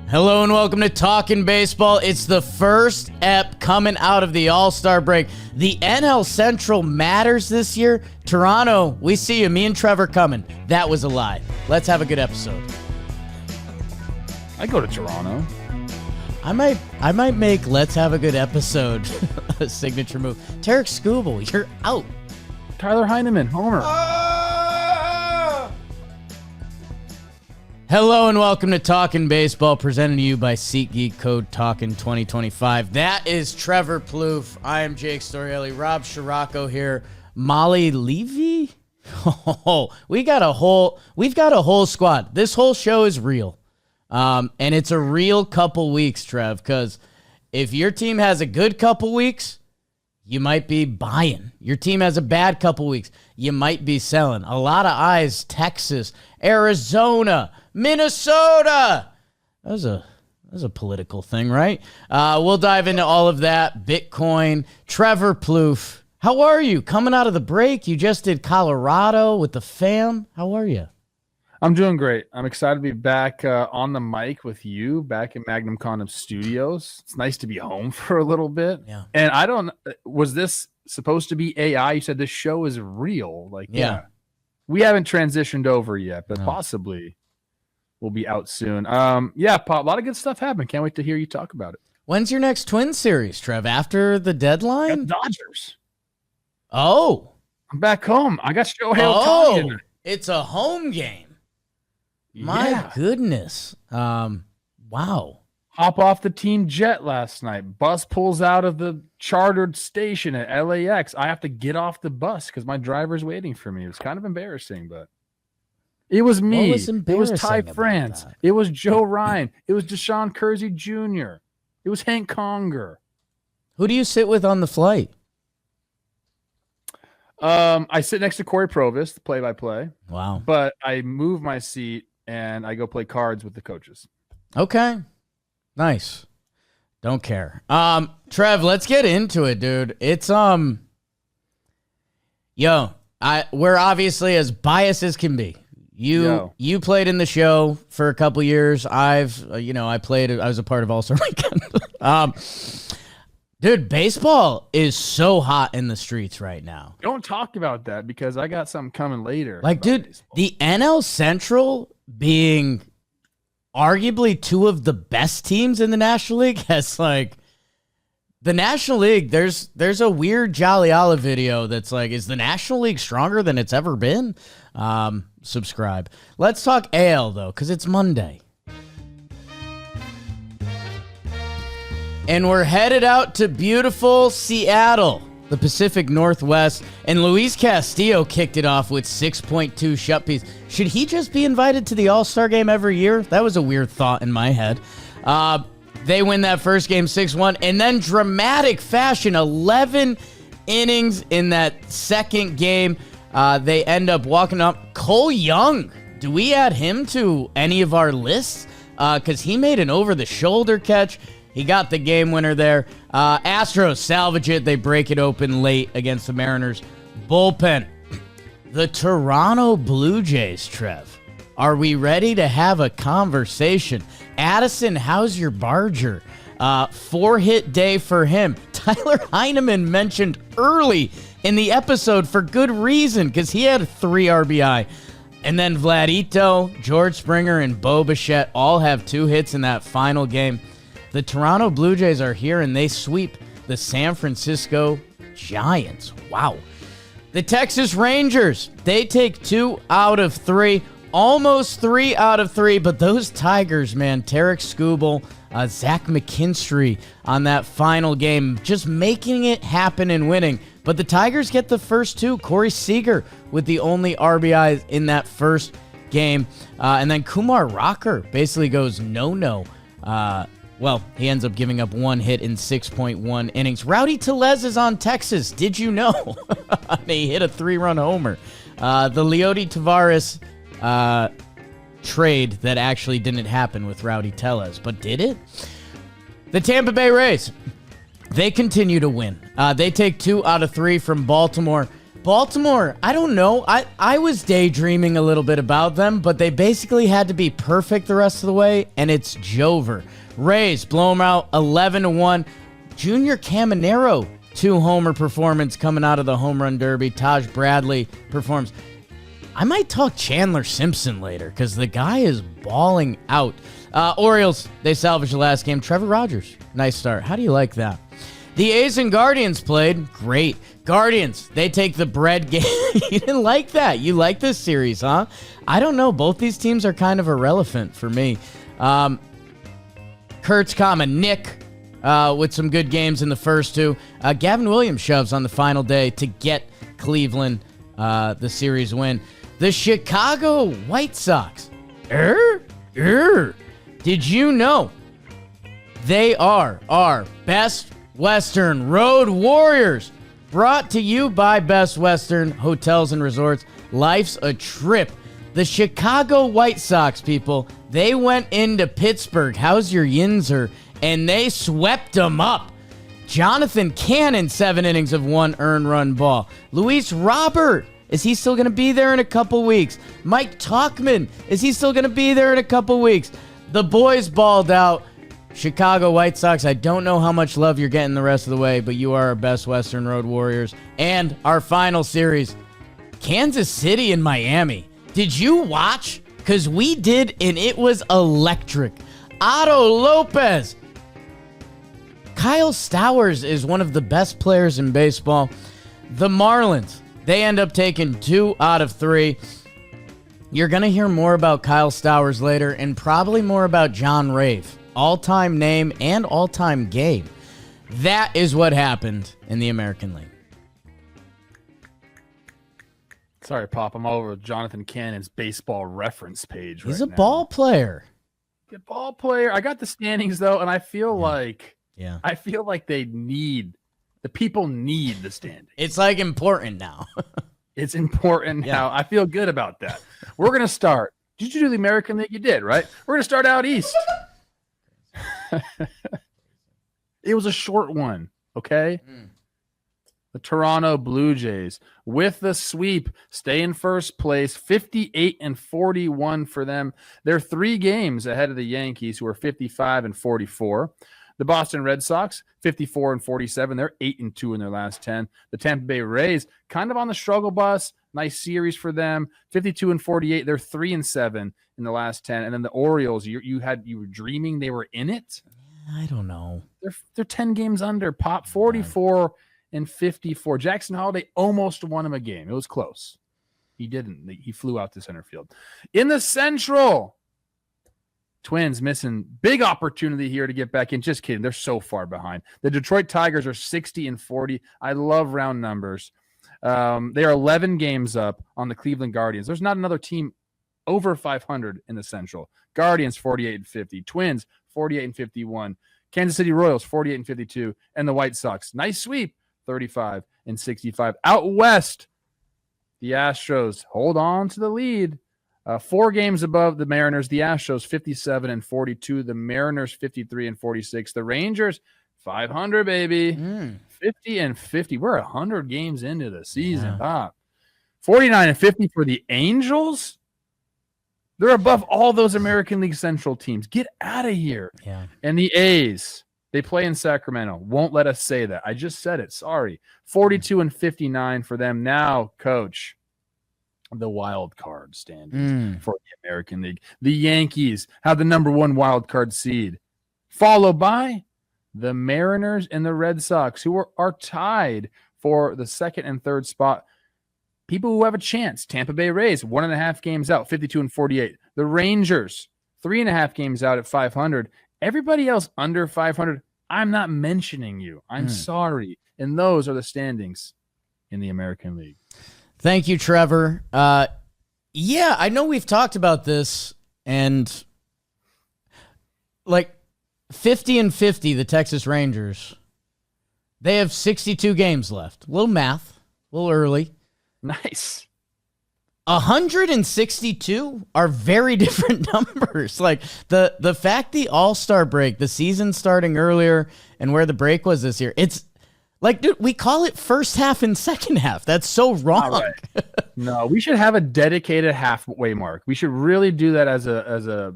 Hello and welcome to Talkin' Baseball. It's the first ep coming out of the All-Star break. The NL Central matters this year. Toronto, we see you. Me and Trevor coming. That was a lie. Let's have a good episode. I go to Toronto. I might make let's have a good episode a signature move. Tarek Skubal, you're out. Tyler Heineman, homer. Hello and welcome to Talkin' Baseball, presented to you by SeatGeek, code Talkin 2025. That is Trevor Plouffe. I am Jake Storielli. Rob Scirocco here. Molly Levy. Oh, we've got a whole squad. This whole show is real. And it's a real couple weeks, Trev, because if your team has a good couple weeks, you might be buying. Your team has a bad couple weeks, you might be selling. A lot of eyes, Texas, Arizona, Minnesota. That was a political thing, right? We'll dive into all of that. Bitcoin. Trevor Plouffe, how are you? Coming out of the break, you just did Colorado with the fam. How are you? I'm doing great. I'm excited to be back on the mic with you, back in Magnum Condom Studios. It's nice to be home for a little bit. Yeah. And was this supposed to be AI? You said this show is real. Yeah. We haven't transitioned over yet, but possibly we'll be out soon. Pop, a lot of good stuff happened. Can't wait to hear you talk about it. When's your next Twin Series, Trev? After the deadline? Dodgers. Oh. I'm back home. I got Shohei Ohtani tonight. It's a home game. My goodness. Wow. Hop off the team jet last night. Bus pulls out of the chartered station at LAX. I have to get off the bus because my driver's waiting for me. It was kind of embarrassing, but it was me. It was Ty France. It was Joe Ryan. It was Deshaun Kersey Jr. It was Hank Conger. Who do you sit with on the flight? I sit next to Corey Provis, the play-by-play. Wow. But I move my seat and I go play cards with the coaches. Okay. Nice. Don't care. Trev, let's get into it, dude. It's we're obviously as biased as can be. You played in the show for a couple years. I was a part of All-Star Weekend. Dude, baseball is so hot in the streets right now. Don't talk about that because I got something coming later. Dude, baseball. The NL Central being arguably two of the best teams in the National League has the National League, there's a weird Jolly Olive video that's like, is the National League stronger than it's ever been? Subscribe. Let's talk AL though, because it's Monday. And we're headed out to beautiful Seattle, the Pacific Northwest, and Luis Castillo kicked it off with 6.2 shut piece. Should he just be invited to the All-Star game every year? That was a weird thought in my head. They win that first game 6-1, and then dramatic fashion, 11 innings in that second game. They end up walking up. Cole Young, do we add him to any of our lists? Because he made an over-the-shoulder catch. He got the game winner there. Astros salvage it. They break it open late against the Mariners. Bullpen. The Toronto Blue Jays, Trev. Are we ready to have a conversation? Addison, how's your Barger? 4-hit day for him. Tyler Heineman mentioned early in the episode for good reason because he had 3 RBI. And then Vladito, George Springer, and Bo Bichette all have 2 hits in that final game. The Toronto Blue Jays are here, and they sweep the San Francisco Giants. Wow. The Texas Rangers, they take 2 out of 3, almost 3 out of 3, but those Tigers, man, Tarek Skubal, Zach McKinstry on that final game, just making it happen and winning. But the Tigers get the first 2. Corey Seager with the only RBIs in that first game. And then Kumar Rocker basically goes no-no. Well, he ends up giving up 1 hit in 6.1 innings. Rowdy Tellez is on Texas. Did you know? He hit a 3-run homer. The Leody Tavares trade that actually didn't happen with Rowdy Tellez, but did it? The Tampa Bay Rays, they continue to win. They take 2 out of 3 from Baltimore. Baltimore, I don't know. I was daydreaming a little bit about them, but they basically had to be perfect the rest of the way, and it's Jover. Rays blow them out 11-1. Junior Caminero, 2-homer performance coming out of the home run derby. Taj Bradley performs. I might talk Chandler Simpson later because the guy is balling out. Orioles, they salvaged the last game. Trevor Rogers, nice start. How do you like that? The A's and Guardians played. Great. Guardians, they take the bread game. You didn't like that. You like this series, huh? I don't know. Both these teams are kind of irrelevant for me. Kurtz, Nick with some good games in the first two. Gavin Williams shoves on the final day to get Cleveland the series win. The Chicago White Sox. Did you know they are our Best Western Road Warriors? Brought to you by Best Western Hotels and Resorts. Life's a trip. The Chicago White Sox, people, they went into Pittsburgh. How's your Yinzer? And they swept them up. Jonathan Cannon, 7 innings of 1 earned run ball. Luis Robert, is he still going to be there in a couple weeks? Mike Tauchman, is he still going to be there in a couple weeks? The boys balled out. Chicago White Sox, I don't know how much love you're getting the rest of the way, but you are our Best Western Road Warriors. And our final series, Kansas City and Miami. Did you watch? Because we did, and it was electric. Otto Lopez. Kyle Stowers is one of the best players in baseball. The Marlins, they end up taking 2 out of 3. You're going to hear more about Kyle Stowers later, and probably more about John Rave. All-time name and all-time game. That is what happened in the American League. Sorry, Pop. I'm over with Jonathan Cannon's baseball reference page. He's a ball player. Good ball player. I got the standings though, and I feel like the people need the standings. It's like important now. It's important now. I feel good about that. We're gonna start. Did you do the American League? You did, right? We're gonna start out east. It was a short one, okay? The Toronto Blue Jays with the sweep stay in first place, 58-41 for them. They're 3 games ahead of the Yankees, who are 55-44. The Boston Red Sox, 54-47. They're 8-2 in their last 10. The Tampa Bay Rays, kind of on the struggle bus. Nice series for them, 52-48. They're 3-7 in the last 10. And then the Orioles, you were dreaming they were in it. I don't know. They're 10 games under. Pop 44-54. Jackson Holiday almost won him a game. It was close. He didn't. He flew out to center field. In the Central, Twins missing big opportunity here to get back in. Just kidding. They're so far behind. The Detroit Tigers are 60-40. I love round numbers. They are 11 games up on the Cleveland Guardians. There's not another team over 500 in the Central. Guardians 48-50. Twins 48-51. Kansas City Royals 48-52. And the White Sox, nice sweep, 35-65. Out west, the Astros hold on to the lead. 4 games above the Mariners. The Astros 57-42. The Mariners 53-46. The Rangers 500, baby. 50-50. We're 100 games into the season. Yeah. 49-50 for the Angels. They're above all those American League Central teams. Get out of here. Yeah. And the A's, they play in Sacramento. Won't let us say that. I just said it. Sorry. 42-59 for them. Now, coach, the wild card standings for the American League. The Yankees have the number 1 wild card seed, followed by the Mariners and the Red Sox, who are tied for the 2nd and 3rd spot. People who have a chance. Tampa Bay Rays, 1.5 games out, 52-48. The Rangers, 3.5 games out at 500. Everybody else under 500, I'm not mentioning you. I'm sorry. And those are the standings in the American League. Thank you, Trevor. Yeah, I know we've talked about this, and like 50-50, the Texas Rangers, they have 62 games left. A little math, a little early. Nice. 162 are very different numbers. Like the fact the All-Star break, the season starting earlier and where the break was this year, it's Like, dude, we call it first half and second half. That's so wrong. All right. No, we should have a dedicated halfway mark. We should really do that as a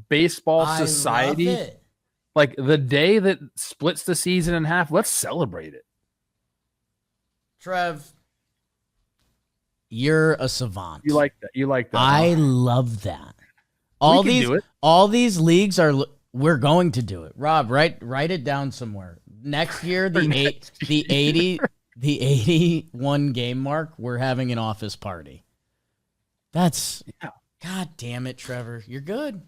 baseball society. I love it. Like the day that splits the season in half, let's celebrate it. Trev, you're a savant. You like that? You like that? I love that. All these leagues we're going to do it. Rob, write it down somewhere. Next year, the 81 game mark, we're having an office party. God damn it, Trevor. You're good.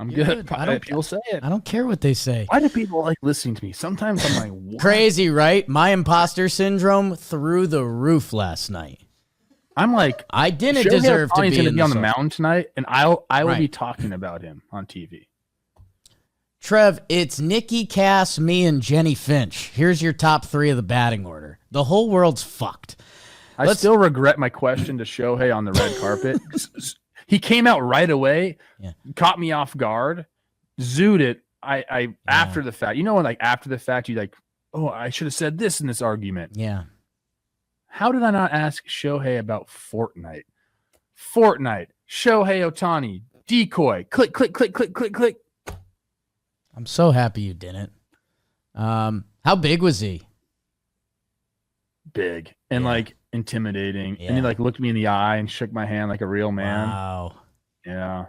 You're good. People say it. I don't care what they say. Why do people like listening to me? Sometimes I'm like, what? Crazy, right? My imposter syndrome through the roof last night. I'm like, I didn't deserve to be on the mound tonight, and I will be talking about him on TV. Trev, it's Nikki Cass, me, and Jenny Finch. Here's your top 3 of the batting order. The whole world's fucked. I still regret my question to Shohei on the red carpet. He came out right away, caught me off guard, zooed it. After the fact, when like after the fact, you like, oh, I should have said this in this argument. Yeah. How did I not ask Shohei about Fortnite? Shohei Ohtani, decoy, click, click, click, click, click, click. I'm so happy you didn't. How big was he? Big and like intimidating. Yeah. And he like looked me in the eye and shook my hand like a real man. Wow. Yeah.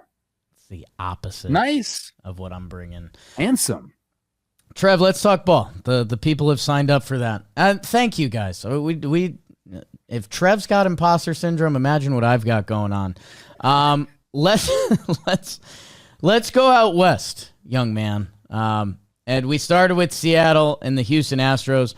It's the opposite. Nice of what I'm bringing. Handsome. Trev, let's talk ball. The people have signed up for that. And thank you guys. So we if Trev's got imposter syndrome, imagine what I've got going on. Let's go out west, young man. And we started with Seattle and the Houston Astros.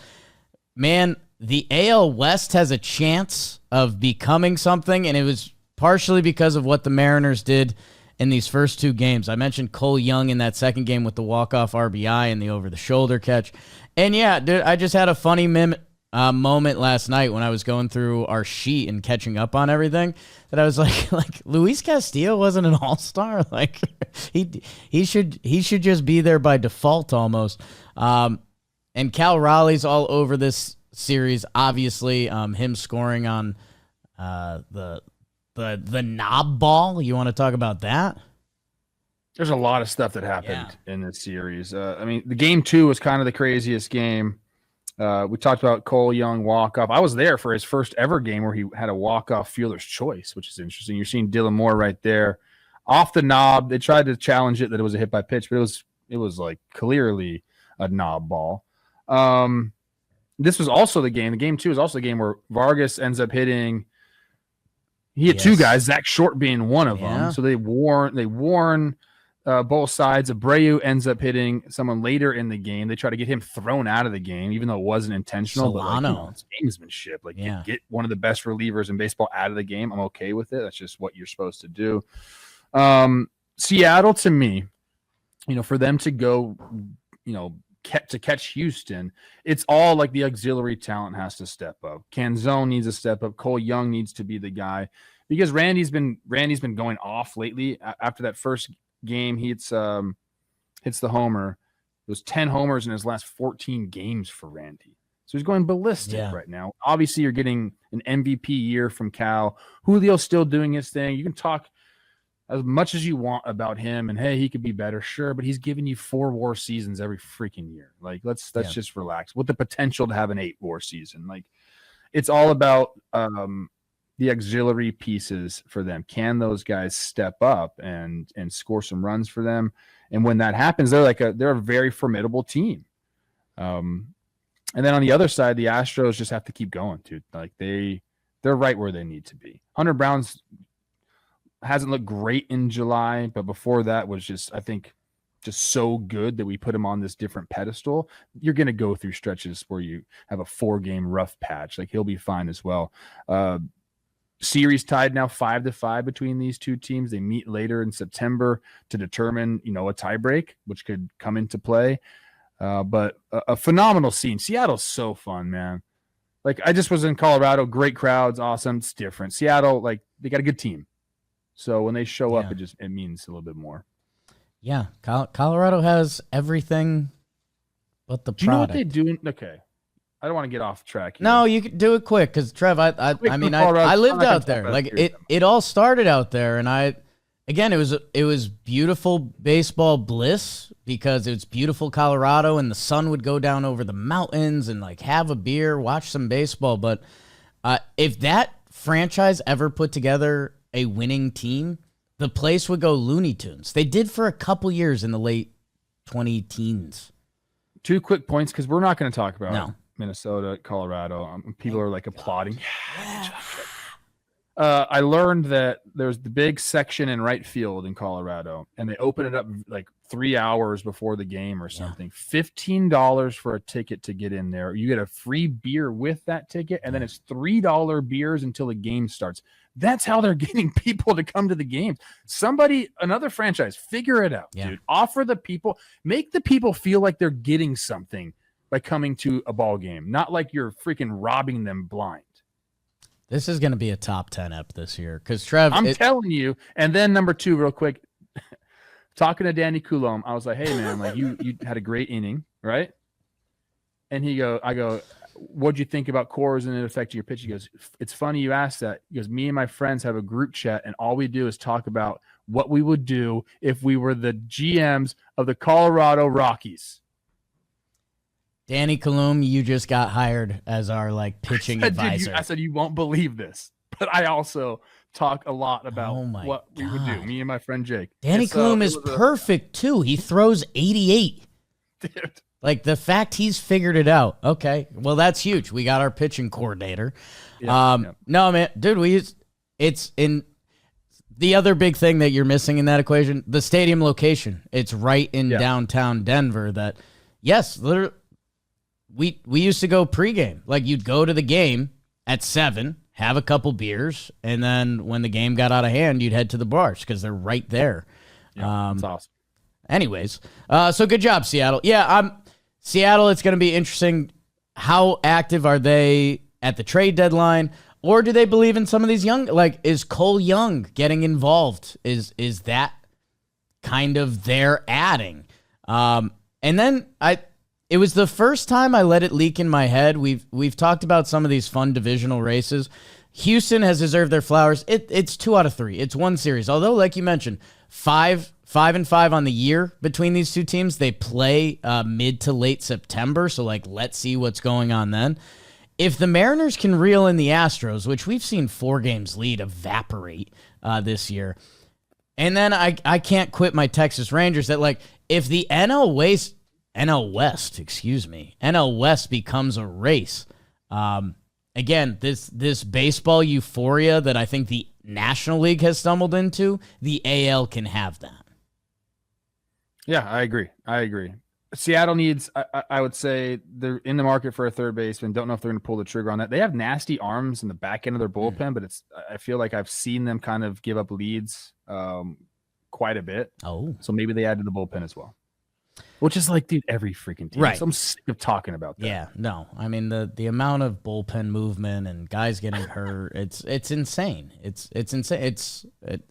Man, the AL West has a chance of becoming something, and it was partially because of what the Mariners did in these first 2 games. I mentioned Cole Young in that second game with the walk-off RBI and the over-the-shoulder catch. And yeah, dude, I just had a funny moment last night when I was going through our sheet and catching up on everything that I was like Luis Castillo wasn't an all-star. Like he should just be there by default almost. And Cal Raleigh's all over this series. Obviously, him scoring on the knob ball. You want to talk about that? There's a lot of stuff that happened in this series. I mean, the game 2 was kind of the craziest game. We talked about Cole Young walk-off. I was there for his first ever game where he had a walk-off fielder's choice, which is interesting. You're seeing Dylan Moore right there. Off the knob, they tried to challenge it that it was a hit by pitch, but it was like clearly a knob ball. This was also the game. The game 2 is also the game where Vargas ends up hitting. He hit 2 guys, Zach Short being one of them. So they warn both sides. Abreu ends up hitting someone later in the game. They try to get him thrown out of the game, even though it wasn't intentional. Solano. But it's gamesmanship. Like, get one of the best relievers in baseball out of the game. I'm okay with it. That's just what you're supposed to do. Seattle, to me, for them to go, to catch Houston, it's all like the auxiliary talent has to step up. Canzone needs to step up. Cole Young needs to be the guy because Randy's been going off lately. After that first game, he hits the homer. It was 10 homers in his last 14 games for Randy. So he's going ballistic right now. Obviously, you're getting an MVP year from Cal. Julio's still doing his thing. You can talk as much as you want about him and, hey, he could be better. Sure, but he's giving you 4 WAR seasons every freaking year. Like, let's just relax with the potential to have an 8 WAR season. Like, it's all about the auxiliary pieces for them. Can those guys step up and score some runs for them? And when that happens, they're a very formidable team. And then on the other side, the Astros just have to keep going, dude. Like they're right where they need to be. Hunter Brown's hasn't looked great in July, but before that was just, I think, just so good that we put him on this different pedestal. You're going to go through stretches where you have a 4-game rough patch. Like he'll be fine as well. Series tied now 5-5 between these two teams. They meet later in September to determine, a tiebreak, which could come into play. But a phenomenal scene. Seattle's so fun, man. Like I just was in Colorado, great crowds, awesome. It's different. Seattle, like they got a good team. So when they show up, it means a little bit more. Yeah, Colorado has everything but the product. Do you know what they do? Okay. I don't want to get off track here. No, you can do it quick because Trev, I lived out there. Like it all started out there, and it was beautiful baseball bliss because it's beautiful Colorado, and the sun would go down over the mountains and like have a beer, watch some baseball. But if that franchise ever put together a winning team, the place would go Looney Tunes. They did for a couple years in the late 2010s. 2 quick points because we're not going to talk about Minnesota, Colorado. People are like applauding. I learned that there's the big section in right field in Colorado, and they open it up like 3 hours before the game or something. $15 for a ticket to get in there. You get a free beer with that ticket, and then it's $3 beers until the game starts. That's how they're getting people to come to the games. Another franchise, figure it out, dude. Offer the people, make the people feel like they're getting something by coming to a ball game, not like you're freaking robbing them blind. This is going to be a top 10 ep this year because Trev, I'm telling you. And then number 2, real quick, talking to Danny Coulomb, I was like, "Hey man, like you had a great inning, right?" And I go, "What'd you think about Coors and it affected your pitch?" He goes, "It's funny you asked that." He goes, "Me and my friends have a group chat, and all we do is talk about what we would do if we were the GMs of the Colorado Rockies." Danny Coulomb, you just got hired as our like pitching advisor. I said, "You won't believe this," but I also talk a lot about what we would do. Me and my friend Jake. Danny Coulomb is perfect too. He throws 88. Dude. Like the fact he's figured it out. Okay, well that's huge. We got our pitching coordinator. No man, dude, it's in the other big thing that you're missing in that equation. The stadium location. It's right in downtown Denver. That yes, literally. We used to go pregame. Like you'd go to the game at 7, have a couple beers, and then when the game got out of hand, you'd head to the bars because they're right there. Yeah, that's awesome. Anyways, so good job, Seattle. Yeah, Seattle. It's going to be interesting. How active are they at the trade deadline, or do they believe in some of these young? Like, is Cole Young getting involved? Is that kind of their adding? And then It was the first time I let it leak in my head. We've talked about some of these fun divisional races. Houston has deserved their flowers. It's 2 out of 3. It's one series. Although, like you mentioned, 5-5 on the year between these two teams. They play mid to late September. So, like, let's see what's going on then. If the Mariners can reel in the Astros, which we've seen 4 games lead evaporate this year, and then I can't quit my Texas Rangers. That like if the NL West becomes a race. Again, this baseball euphoria that I think the National League has stumbled into, the AL can have that. Yeah, I agree. Seattle needs, I would say, they're in the market for a third baseman. Don't know if they're going to pull the trigger on that. They have nasty arms in the back end of their bullpen, but I feel like I've seen them kind of give up leads quite a bit. Oh. So maybe they add to the bullpen as well. Which is like, dude, every freaking team. Right. So I'm sick of talking about that. Yeah, no. I mean, the amount of bullpen movement and guys getting hurt, it's insane. It's insane.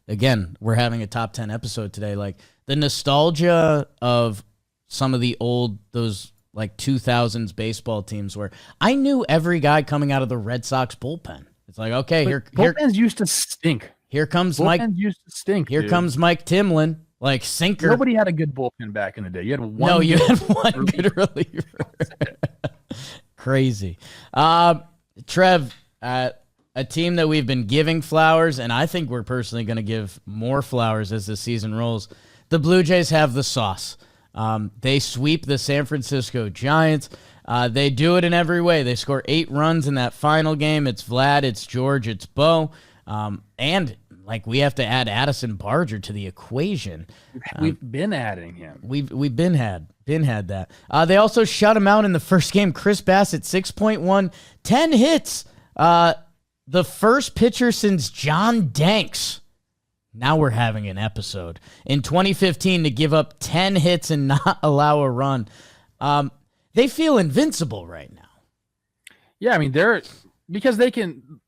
Again, we're having a top 10 episode today. Like, the nostalgia of some of those like 2000s baseball teams where I knew every guy coming out of the Red Sox bullpen. It's like, okay, bullpens used to stink. Here comes bullpens Mike. Used to stink. Here comes Mike Timlin. Like sinker. Nobody had a good bullpen back in the day. You had one. No, you had one good reliever. Crazy. Trev, a team that we've been giving flowers, and I think we're personally going to give more flowers as the season rolls. The Blue Jays have the sauce. They sweep the San Francisco Giants. They do it in every way. They score 8 runs in that final game. It's Vlad, it's George, it's Bo. And like we have to add Addison Barger to the equation. We've been adding him. We've been had that. They also shut him out in the first game. Chris Bassett, 6.1, 10 hits. The first pitcher since John Danks. Now we're having an episode. In 2015 to give up 10 hits and not allow a run. They feel invincible right now. Yeah, I mean, because they can.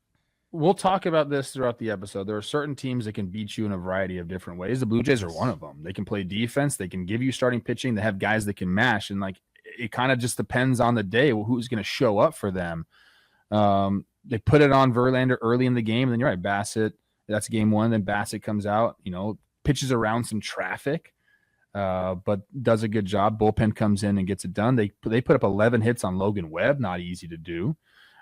We'll talk about this throughout the episode. There are certain teams that can beat you in a variety of different ways. The Blue Jays are one of them. They can play defense. They can give you starting pitching. They have guys that can mash. And like it kind of just depends on the day who's going to show up for them. They put it on Verlander early in the game, and then you're right, Bassett. That's game one. Then Bassett comes out, pitches around some traffic, but does a good job. Bullpen comes in and gets it done. They put up 11 hits on Logan Webb, not easy to do.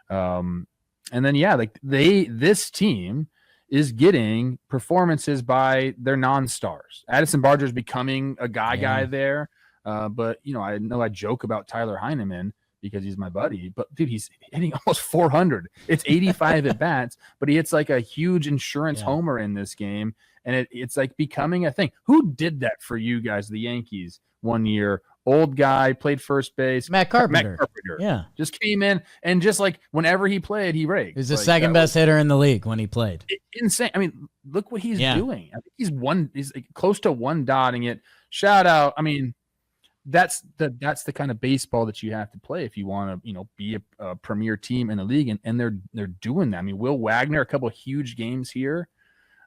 And then this team is getting performances by their non-stars. Addison Barger is becoming a guy there. But I know I joke about Tyler Heineman because he's my buddy, but dude, he's hitting almost 400. It's 85 at bats, but he hits like a huge insurance homer in this game. And it's like becoming a thing. Who did that for you guys? The Yankees one year, old guy, played first base. Matt Carpenter. Yeah. Just came in and just like whenever he played, he raked. He's the second best hitter in the league when he played. Insane. I mean, look what he's doing. I think he's close to one dotting it. Shout out. I mean, that's the kind of baseball that you have to play if you want to, be a premier team in the league. And they're doing that. I mean, Will Wagner, a couple of huge games here.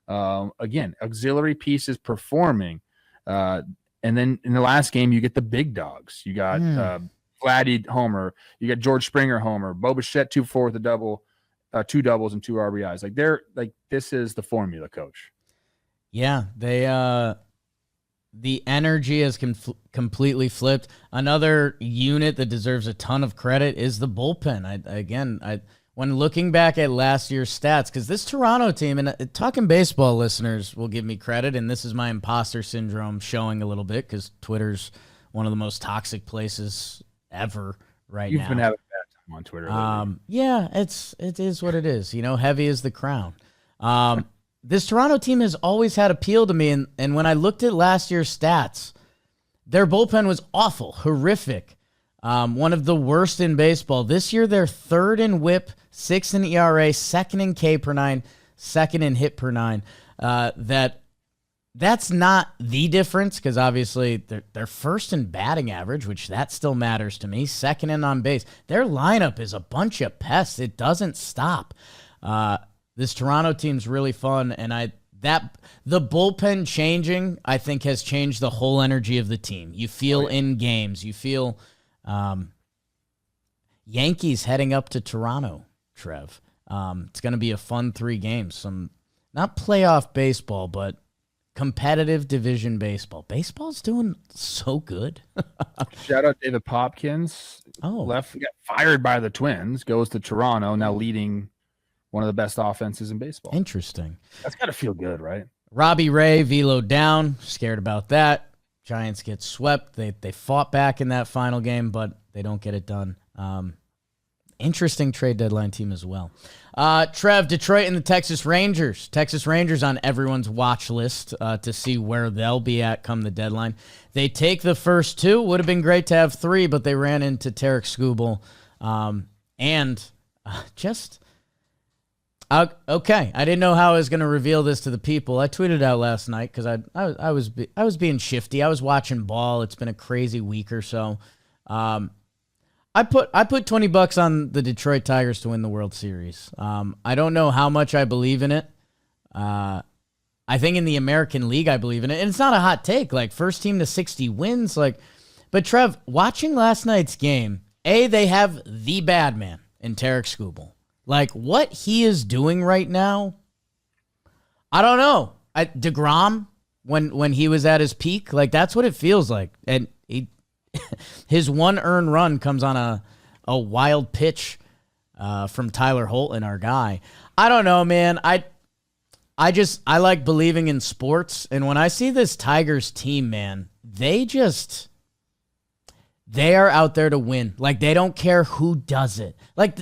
Again, auxiliary pieces performing. And then in the last game, you get the big dogs. You got Vladdy homer. You got George Springer homer. Bo Bichette 2-4 with a double, 2 doubles and 2 RBIs. Like this is the formula, coach. Yeah, the energy has completely flipped. Another unit that deserves a ton of credit is the bullpen. When looking back at last year's stats, because this Toronto team, and Talking Baseball listeners will give me credit, and this is my imposter syndrome showing a little bit because Twitter's one of the most toxic places ever now. You've been having a bad time on Twitter. Yeah, it is what it is. Heavy is the crown. This Toronto team has always had appeal to me, and when I looked at last year's stats, their bullpen was awful, horrific. One of the worst in baseball. This year, they're third in WHIP, sixth in ERA, second in K per 9, second in hit per 9. That's not the difference because obviously they're first in batting average, which that still matters to me. Second in on base. Their lineup is a bunch of pests. It doesn't stop. This Toronto team's really fun, and the bullpen changing, I think, has changed the whole energy of the team. You feel in games. You feel Yankees heading up to Toronto, Trev. It's going to be a fun 3 games. Some not playoff baseball, but competitive division baseball. Baseball's doing so good. Shout out David Popkins. Got fired by the Twins, goes to Toronto, now leading one of the best offenses in baseball. Interesting. That's got to feel good, right? Robbie Ray veloed down. Scared about that. Giants get swept. They fought back in that final game, but they don't get it done. Interesting trade deadline team as well. Trev, Detroit and the Texas Rangers. Texas Rangers on everyone's watch list to see where they'll be at come the deadline. They take the first 2. Would have been great to have 3, but they ran into Tarek Skubal. Okay, I didn't know how I was going to reveal this to the people. I tweeted out last night because I was being shifty. I was watching ball. It's been a crazy week or so. I put $20 on the Detroit Tigers to win the World Series. I don't know how much I believe in it. I think in the American League I believe in it, and it's not a hot take. Like first team to 60 wins. But Trev, watching last night's game, they have the bad man in Tarek Skubal. Like, what he is doing right now, I don't know. DeGrom, when he was at his peak, that's what it feels like. And his one earned run comes on a wild pitch from Tyler Holton, our guy. I don't know, man. I like believing in sports. And when I see this Tigers team, man, they are out there to win. They don't care who does it.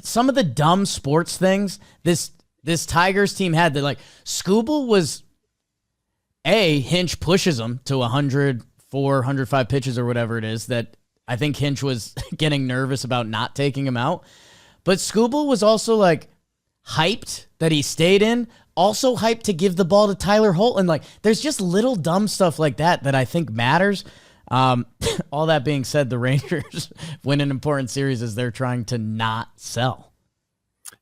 Some of the dumb sports things this Tigers team had that, Skubal was, Hinch pushes him to 104, 105 pitches or whatever it is that I think Hinch was getting nervous about not taking him out. But Skubal was also, hyped that he stayed in, also hyped to give the ball to Tyler Holton. There's just little dumb stuff like that I think matters. All that being said, the Rangers win an important series as they're trying to not sell.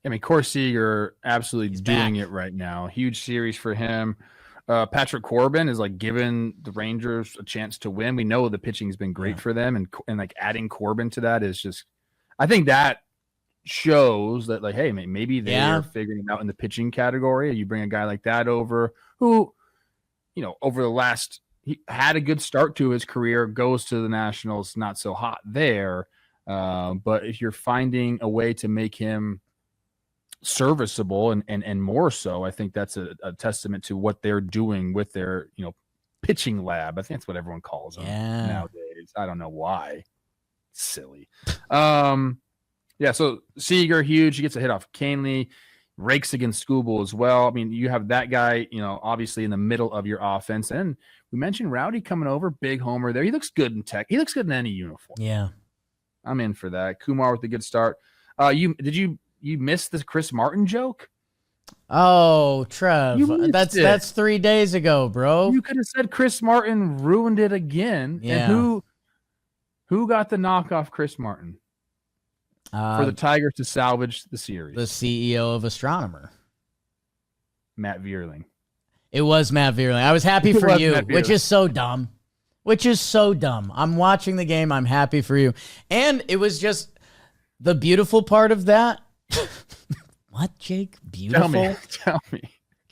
I mean, Corey Seager absolutely doing it right now. Huge series for him. Patrick Corbin is like giving the Rangers a chance to win. We know the pitching's been great for them, and like adding Corbin to that is just, I think that shows that like, hey, maybe they're figuring it out in the pitching category. You bring a guy like that over who, over the last, he had a good start to his career, goes to the Nationals, not so hot there. But if you're finding a way to make him serviceable and more so, I think that's a testament to what they're doing with their, pitching lab. I think that's what everyone calls them nowadays. I don't know why. Silly. So Seager, huge. He gets a hit off Canely, rakes against Skubal as well. I mean, you have that guy, obviously in the middle of your offense. And we mentioned Rowdy coming over, big homer there. He looks good in tech. He looks good in any uniform. Yeah. I'm in for that. Kumar with a good start. You missed the Chris Martin joke? Oh, Trev, that's 3 days ago, bro. You could have said Chris Martin ruined it again. Yeah. And who got the knockoff Chris Martin? For the Tigers to salvage the series. The CEO of Astronomer. Matt Vierling. It was Matt Vierling. I was happy for you, which is so dumb. I'm watching the game. I'm happy for you. And it was just the beautiful part of that. What, Jake? Beautiful? Tell me.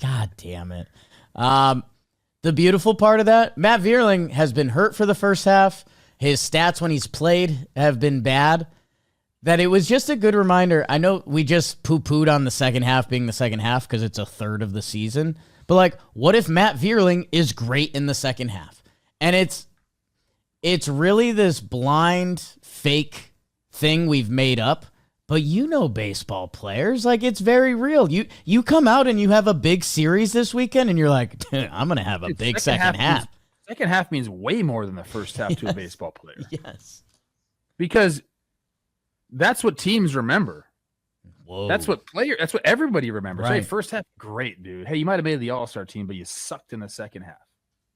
God damn it. The beautiful part of that, Matt Vierling has been hurt for the first half. His stats when he's played have been bad. That it was just a good reminder. I know we just poo-pooed on the second half being the second half because it's a third of the season. But, like, what if Matt Vierling is great in the second half? And it's really this blind, fake thing we've made up. But baseball players, like, it's very real. You come out and you have a big series this weekend, and you're like, I'm going to have a big second half. Second half means way more than the first half to a baseball player. Yes. Because that's what teams remember. Whoa. That's what everybody remembers. Right. Hey, first half, great, dude. Hey, you might have made the All-Star team, but you sucked in the second half.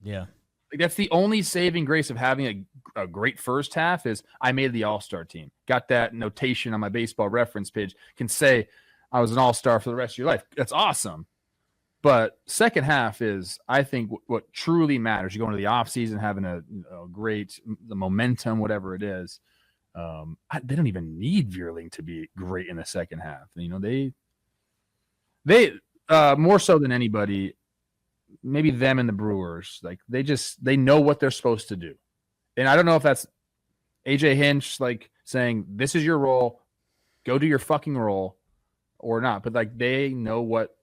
Yeah. Like, that's the only saving grace of having a great first half is I made the All-Star team. Got that notation on my baseball reference page. Can say I was an All-Star for the rest of your life. That's awesome. But second half is, I think, what truly matters. You go into the offseason having a great the momentum, whatever it is. They don't even need Vierling to be great in the second half. They more so than anybody, maybe them and the Brewers, like they know what they're supposed to do. And I don't know if that's AJ Hinch like saying, this is your role, go do your fucking role or not. But like they know what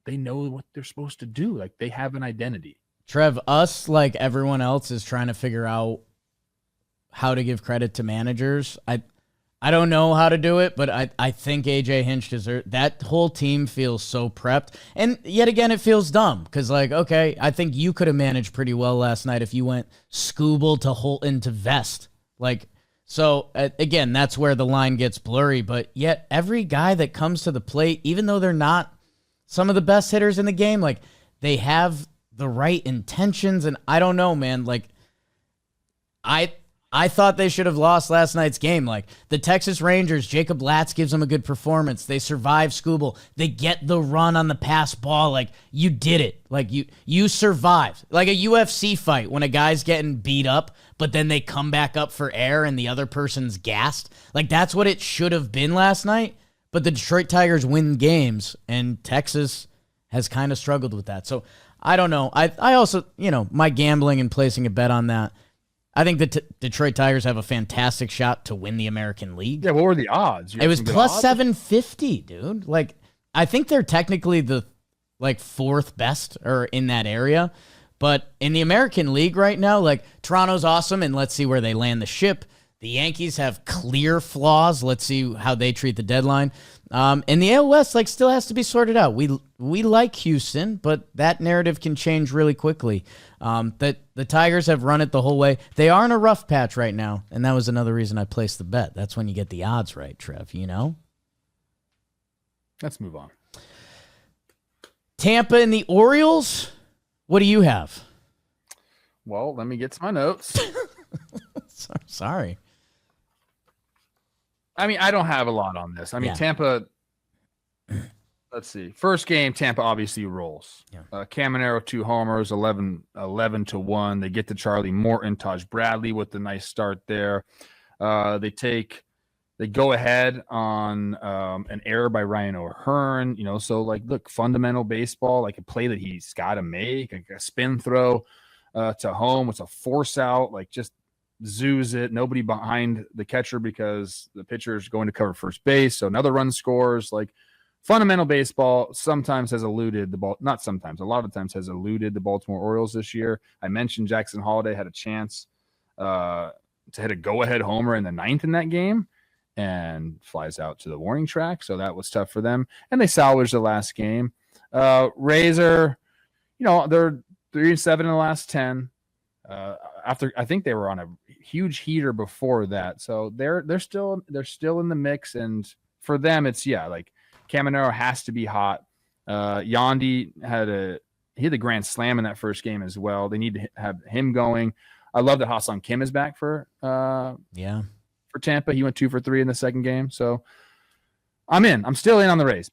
they're supposed to do. Like they have an identity. Trev, us, like everyone else, is trying to figure out how to give credit to managers. I don't know how to do it, but I think AJ Hinch deserves that. Whole team feels so prepped, and yet again it feels dumb because, like, okay, I think you could have managed pretty well last night if you went Skubal to Holton to Vest, like. So again, that's where the line gets blurry. But yet every guy that comes to the plate, even though they're not some of the best hitters in the game, like they have the right intentions, and I don't know, man, like I thought they should have lost last night's game. Like the Texas Rangers, Jacob Latz gives them a good performance. They survive Skubal. They get the run on the pass ball. Like you did it. Like you survived. Like a UFC fight when a guy's getting beat up, but then they come back up for air and the other person's gassed. Like that's what it should have been last night. But the Detroit Tigers win games, and Texas has kind of struggled with that. So I don't know. I also, my gambling and placing a bet on that, I think the Detroit Tigers have a fantastic shot to win the American League. Yeah, what were the odds? It was plus 750, dude. Like, I think they're technically the fourth best or in that area. But in the American League right now, like Toronto's awesome, and let's see where they land the ship. The Yankees have clear flaws. Let's see how they treat the deadline. And the AL West still has to be sorted out. We like Houston, but that narrative can change really quickly. That the Tigers have run it the whole way. They are in a rough patch right now, and that was another reason I placed the bet. That's when you get the odds right, Trev, Let's move on. Tampa and the Orioles, what do you have? Well, let me get to my notes. Sorry. I mean, I don't have a lot on this. I mean, Tampa, let's see. First game, Tampa obviously rolls. Yeah. Caminero 2 homers, 11-1. They get to Charlie Morton, Taj Bradley with the nice start there. They go ahead on an error by Ryan O'Hearn. So like, look, fundamental baseball, like a play that he's got to make, like a spin throw to home. It's a force out, like just zoos it. Nobody behind the catcher because the pitcher is going to cover first base. So another run scores. Like, fundamental baseball sometimes has eluded the ball. Not sometimes, a lot of times has eluded the Baltimore Orioles this year. I mentioned Jackson Holliday had a chance to hit a go-ahead homer in the 9th in that game and flies out to the warning track. So that was tough for them. And they salvaged the last game. Rays are, they're 3-7 in the last 10. After I think they were on a huge heater before that. So they're still in the mix. And for them, it's like, Caminero has to be hot. Yandy had a grand slam in that first game as well. They need to have him going. I love that Ha-Seong Kim is back for Tampa. He went 2 for 3 in the second game. So I'm in. I'm still in on the Rays.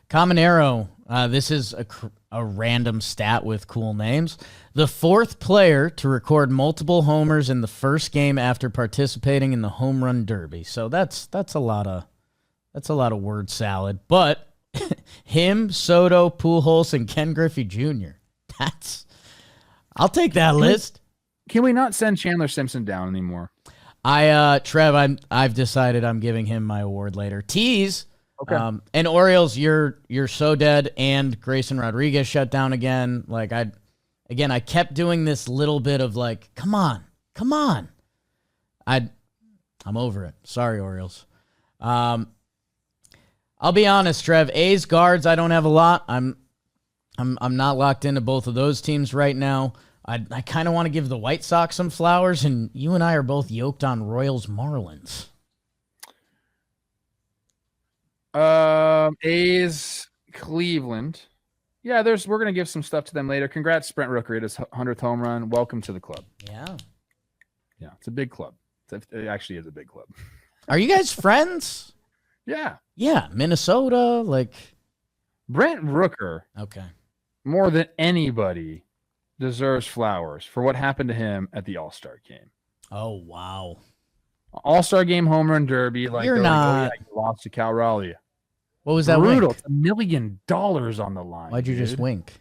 Caminero, this is a random stat with cool names. The 4th player to record multiple homers in the first game after participating in the home run derby. So that's a lot of word salad, but him, Soto, Pujols, and Ken Griffey Jr. I'll take that list. Can we not send Chandler Simpson down anymore? Trev, I've decided I'm giving him my award later. Tease. Okay. And Orioles, you're so dead, and Grayson Rodriguez shut down again. Like I kept doing this little bit of like, come on. I'm over it. Sorry, Orioles. I'll be honest, Trev. A's guards, I don't have a lot. I'm not locked into both of those teams right now. I kind of want to give the White Sox some flowers, and you and I are both yoked on Royals Marlins. A's Cleveland. Yeah, we're gonna give some stuff to them later. Congrats, Brent Rooker, his 100th home run. Welcome to the club. Yeah, it's a big club. It actually is a big club. Are you guys friends? Yeah, Minnesota, like Brent Rooker. Okay, more than anybody deserves flowers for what happened to him at the All-Star game. Oh wow, All-Star game home run derby. Like, you're not he lost to Cal Raleigh. What was that? Brutal. Wink? It's $1 million on the line. Why'd you just wink?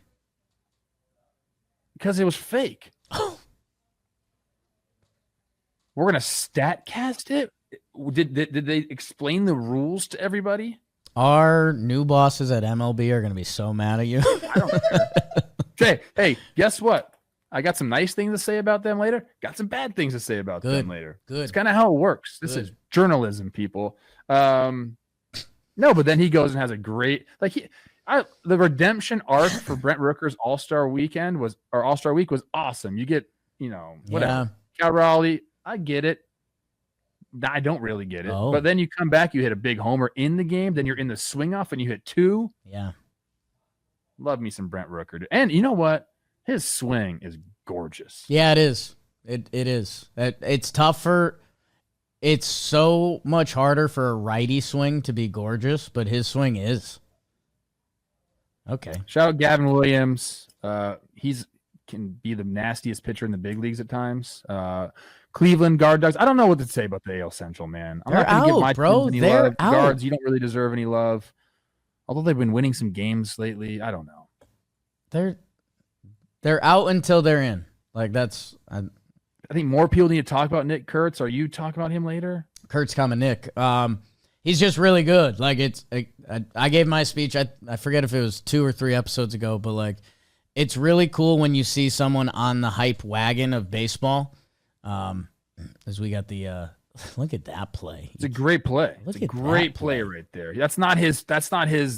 Because it was fake. We're gonna statcast it. Did they explain the rules to everybody? Our new bosses at MLB are going to be so mad at you. I don't care. Hey, guess what? I got some nice things to say about them later. Got some bad things to say about them later. Good. It's kind of how it works. This is journalism, people. No, but then he goes and has a great the redemption arc for Brent Rooker's All-Star week was awesome. You get, whatever. Yeah. Cal Raleigh, I get it. I don't really get it. Oh. But then you come back, you hit a big homer in the game, then you're in the swing off and you hit 2. Yeah. Love me some Brent Rooker. And you know what? His swing is gorgeous. Yeah, it is. It is. It's tougher. It's so much harder for a righty swing to be gorgeous, but his swing is. Okay. Shout out Gavin Williams. He's can be the nastiest pitcher in the big leagues at times. Cleveland guard dogs. I don't know what to say about the AL Central, man. I'm not going to give my team any love. Guards, you don't really deserve any love. Although they've been winning some games lately. I don't know. They're out until they're in. Like that's. I think more people need to talk about Nick Kurtz. Are you talking about him later? Kurtz coming, Nick. He's just really good. Like I gave my speech. I forget if it was 2 or 3 episodes ago, but like, it's really cool when you see someone on the hype wagon of baseball. As we got the look at that play. It's a great play. It's a great play right there. That's not his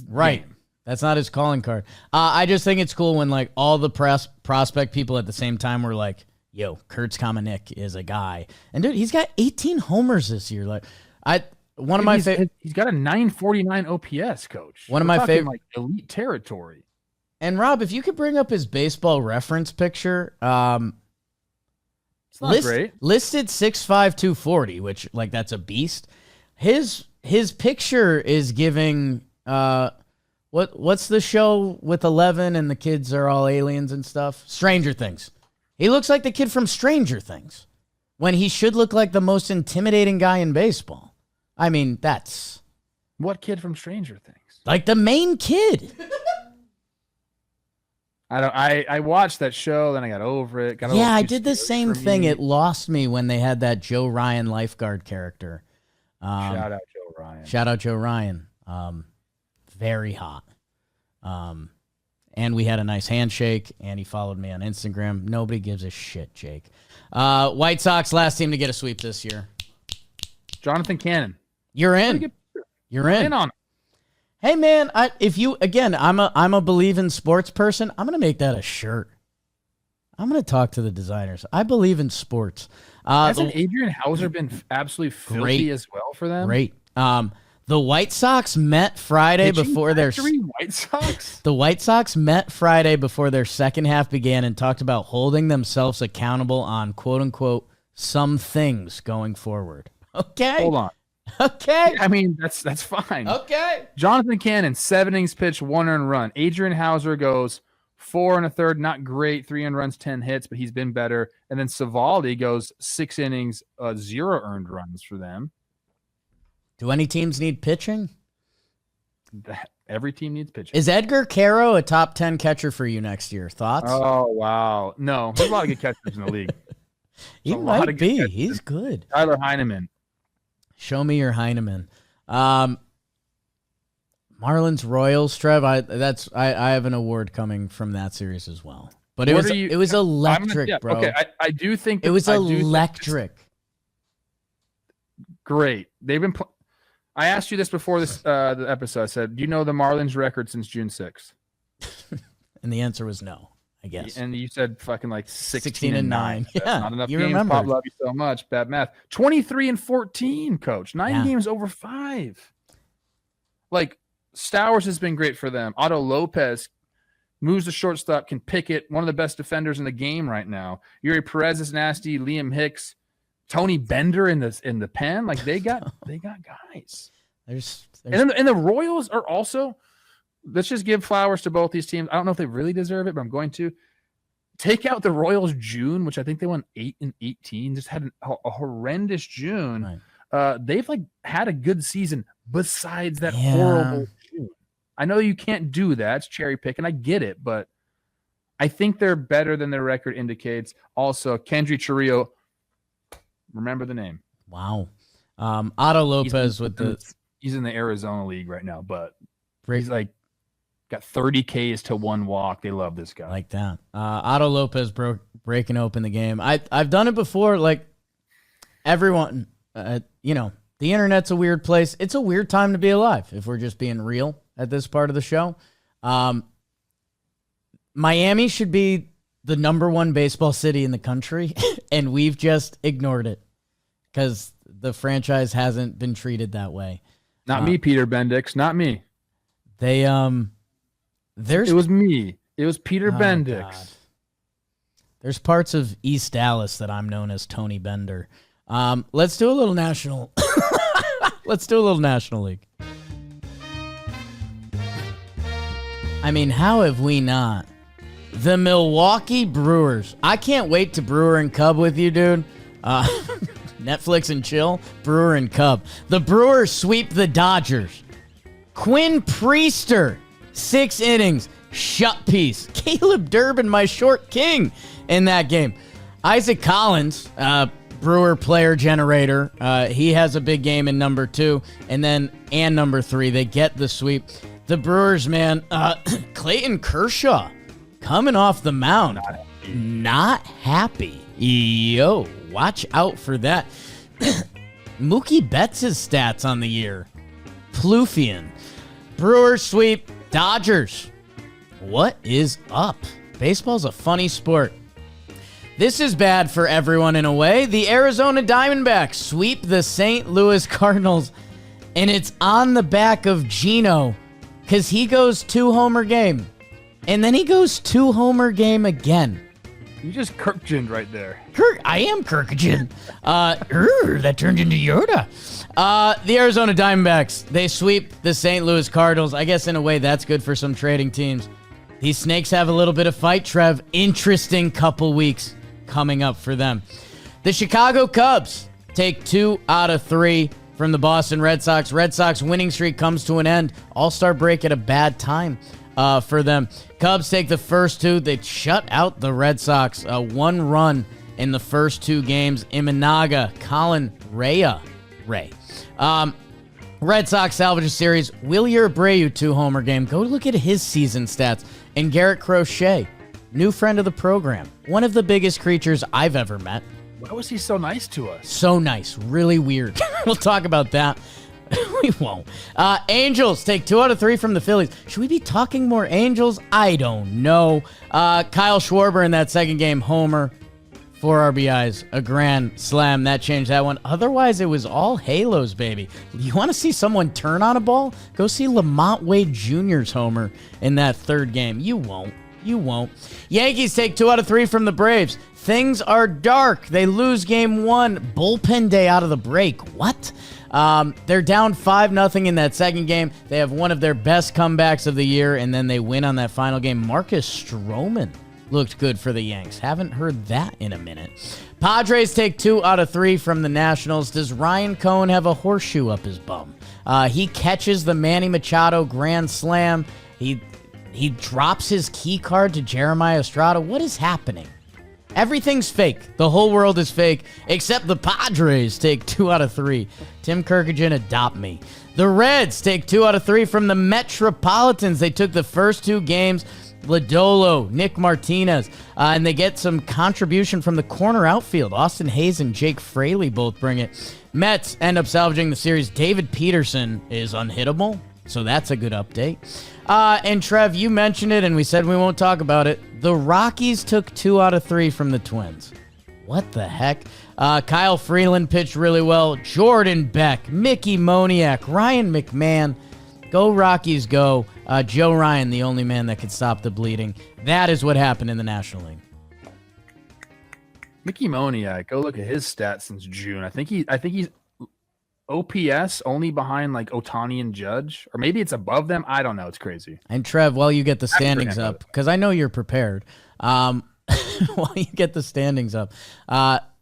right. Game. That's not his calling card. I just think it's cool when like all the prospect people at the same time were like, yo, Kurtz Kamenik is a guy. And dude, he's got 18 homers this year. Like one of my favorite. He's got a 949 OPS, coach. One of my favorite, like elite territory. And Rob, if you could bring up his baseball reference picture, it's not great. Listed 6'5", 240, which like that's a beast. His picture is giving What's the show with 11 and the kids are all aliens and stuff? Stranger Things. He looks like the kid from Stranger Things when he should look like the most intimidating guy in baseball. I mean, that's... What kid from Stranger Things? Like the main kid. I watched that show, then I got over it. I did the same thing. It lost me when they had that Joe Ryan lifeguard character. Shout out Joe Ryan. Shout out Joe Ryan. Very hot. And we had a nice handshake, and he followed me on Instagram. Nobody gives a shit, Jake. White Sox, last team to get a sweep this year. Jonathan Cannon. You're in. You're in. On. Hey man, I'm a believe in sports person. I'm gonna make that a shirt. I'm gonna talk to the designers. I believe in sports. Hasn't Adrian Hauser been absolutely filthy as well for them? Great. The White Sox met Friday before their White Sox. The White Sox met Friday before their second half began and talked about holding themselves accountable on quote unquote some things going forward. Okay. Hold on. Okay. I mean, that's fine. Okay. Jonathan Cannon, 7 innings pitched, 1 earned run. Adrian Hauser goes 4 1/3, not great, 3 earned runs, 10 hits, but he's been better. And then Savaldi goes 6 innings, 0 earned runs for them. Do any teams need pitching? Every team needs pitching. Is Edgar Caro a top 10 catcher for you next year? Thoughts? Oh, wow. No, there's a lot of good catchers in the league. He might be. He's good. Tyler Heineman. Show me your Heineman. Marlins Royals, Trev. I have an award coming from that series as well. But it was electric, bro. Okay, I do think it was electric. Great. They've been. I asked you this before the episode. I said, "Do you know the Marlins record since June 6th?" And the answer was no. I guess. And you said fucking like 16-9. Yeah, not enough you games. remember. Pop, love you so much. Bad math. 23-14, coach. 9 games over 5. Like Stowers has been great for them. Otto Lopez moves the shortstop, can pick it. One of the best defenders in the game right now. Yuri Perez is nasty. Liam Hicks, Tony Bender in the pen. Like they got guys. And the Royals are also. Let's just give flowers to both these teams. I don't know if they really deserve it, but I'm going to take out the Royals June, which I think they won 8-18. Just had a horrendous June. Right. They've like had a good season besides that horrible June. I know you can't do that. It's cherry picking. I get it, but I think they're better than their record indicates. Also, Kendry Chiriot, remember the name. Wow. Otto Lopez he's in the Arizona League right now, but he's like got 30 Ks to 1 walk. They love this guy. Like that. Otto Lopez breaking open the game. I've done it before. Like everyone, the internet's a weird place. It's a weird time to be alive, if we're just being real at this part of the show. Miami should be the #1 baseball city in the country, and we've just ignored it because the franchise hasn't been treated that way. Not me, Peter Bendix. Not me. It was me. It was Peter Bendix. God. There's parts of East Dallas that I'm known as Tony Bender. Let's do a little national. Let's do a little National League. I mean, how have we not? The Milwaukee Brewers. I can't wait to Brewer and Cub with you, dude. Netflix and chill. Brewer and Cub. The Brewers sweep the Dodgers. Quinn Priester, 6 innings, shut piece. Caleb Durbin, my short king in that game. Isaac Collins, Brewer player generator. He has a big game in number 2. And then number 3, they get the sweep. The Brewers, man, Clayton Kershaw coming off the mound. Not happy. Yo, watch out for that. Mookie Betts' stats on the year. Pluffian. Brewers sweep. Dodgers. What is up? Baseball's a funny sport. This is bad for everyone in a way. The Arizona Diamondbacks sweep the St. Louis Cardinals, and it's on the back of Gino because he goes 2-homer game, and then he goes 2-homer game again. You just Kirkgened right there. I am Kirkgen. That turned into Yoda. The Arizona Diamondbacks, they sweep the St. Louis Cardinals. I guess in a way that's good for some trading teams. These Snakes have a little bit of fight, Trev. Interesting couple weeks coming up for them. The Chicago Cubs take 2 out of 3 from the Boston Red Sox. Red Sox winning streak comes to an end. All-Star break at a bad time for them. Cubs take the first 2. They shut out the Red Sox. 1 run in the first 2 games. Imanaga, Colin Ray. Red Sox salvage a series. Wilyer Abreu 2-homer game. Go look at his season stats. And Garrett Crochet, new friend of the program. One of the biggest creatures I've ever met. Why was he so nice to us? So nice. Really weird. We'll talk about that. We won't. Angels take 2 out of 3 from the Phillies. Should we be talking more Angels? I don't know. Kyle Schwarber in that second game, homer, 4 RBIs, a grand slam. That changed that one. Otherwise, it was all halos, baby. You want to see someone turn on a ball? Go see Lamont Wade Jr.'s homer in that third game. You won't. You won't. Yankees take 2 out of 3 from the Braves. Things are dark. They lose game 1. Bullpen day out of the break. What? They're down 5-0 in that second game. They have one of their best comebacks of the year, and then they win on that final game. Marcus Stroman looked good for the Yanks. Haven't heard that in a minute. Padres take 2 out of 3 from the Nationals. Does Ryan Cohen have a horseshoe up his bum? He catches the Manny Machado grand slam. He drops his key card to Jeremiah Estrada. What is happening? Everything's fake. The whole world is fake, except the Padres take 2 out of 3. Tim Kirkgen, adopt me. The Reds take 2 out of 3 from the Metropolitans. They took the first 2 games. Lodolo, Nick Martinez, and they get some contribution from the corner outfield. Austin Hayes and Jake Fraley both bring it. Mets end up salvaging the series. David Peterson is unhittable, so that's a good update. And Trev, you mentioned it, and we said we won't talk about it. The Rockies took 2 out of 3 from the Twins. What the heck? Kyle Freeland pitched really well. Jordan Beck, Mickey Moniak, Ryan McMahon. Go Rockies, go. Joe Ryan, the only man that could stop the bleeding. That is what happened in the National League. Mickey Moniak, go look at his stats since June. I think he's OPS only behind like Ohtani and Judge, or maybe it's above them. I don't know. It's crazy. And Trev, while you get the standings up, because I know you're prepared. While you get the standings up,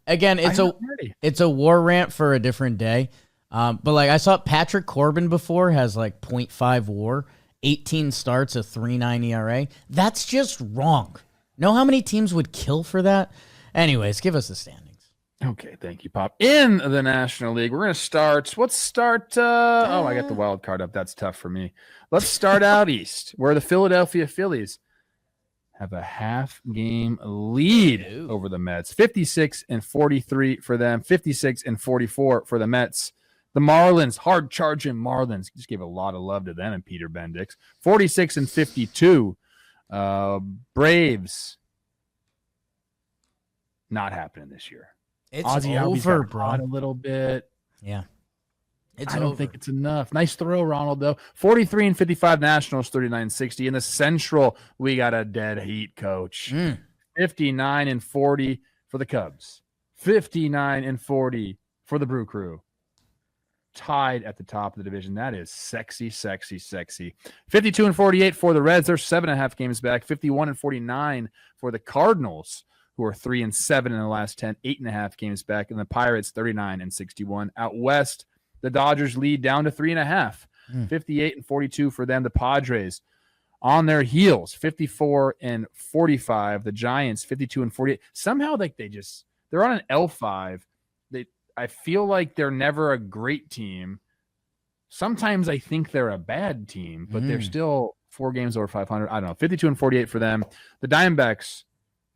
again, it's a war rant for a different day. But like I saw Patrick Corbin before has like 0.5 WAR, 18 starts, a 3.9 ERA. That's just wrong. Know how many teams would kill for that? Anyways, give us the standings. Okay, thank you, Pop. In the National League, we're going to start. Let's start. I got the wild card up. That's tough for me. Let's start out east, where the Philadelphia Phillies have a half-game lead over the Mets. 56-43 for them. 56-44 for the Mets. The Marlins, hard-charging Marlins. Just gave a lot of love to them and Peter Bendix. 46-52. Braves, not happening this year. It's Ozzie over, bro. A little bit. Yeah. I don't think it's enough. Nice throw, Ronald, though. 43-55 Nationals, 39-60. In the Central, we got a dead heat, coach. 59-40 for the Cubs. 59-40 for the Brew Crew. Tied at the top of the division. That is sexy, sexy, sexy. 52-48 for the Reds. They're 7.5 games back. 51-49 for the Cardinals, who are 3-7 in the last 10, 8.5 games back. And the Pirates, 39-61. Out west, the Dodgers lead down to 3.5. 58-42 for them. The Padres on their heels, 54-45. The Giants, 52-48. Somehow they're on an L5. I feel like they're never a great team. Sometimes I think they're a bad team, but they're still 4 games over 500. I don't know. 52-48 for them. The Diamondbacks,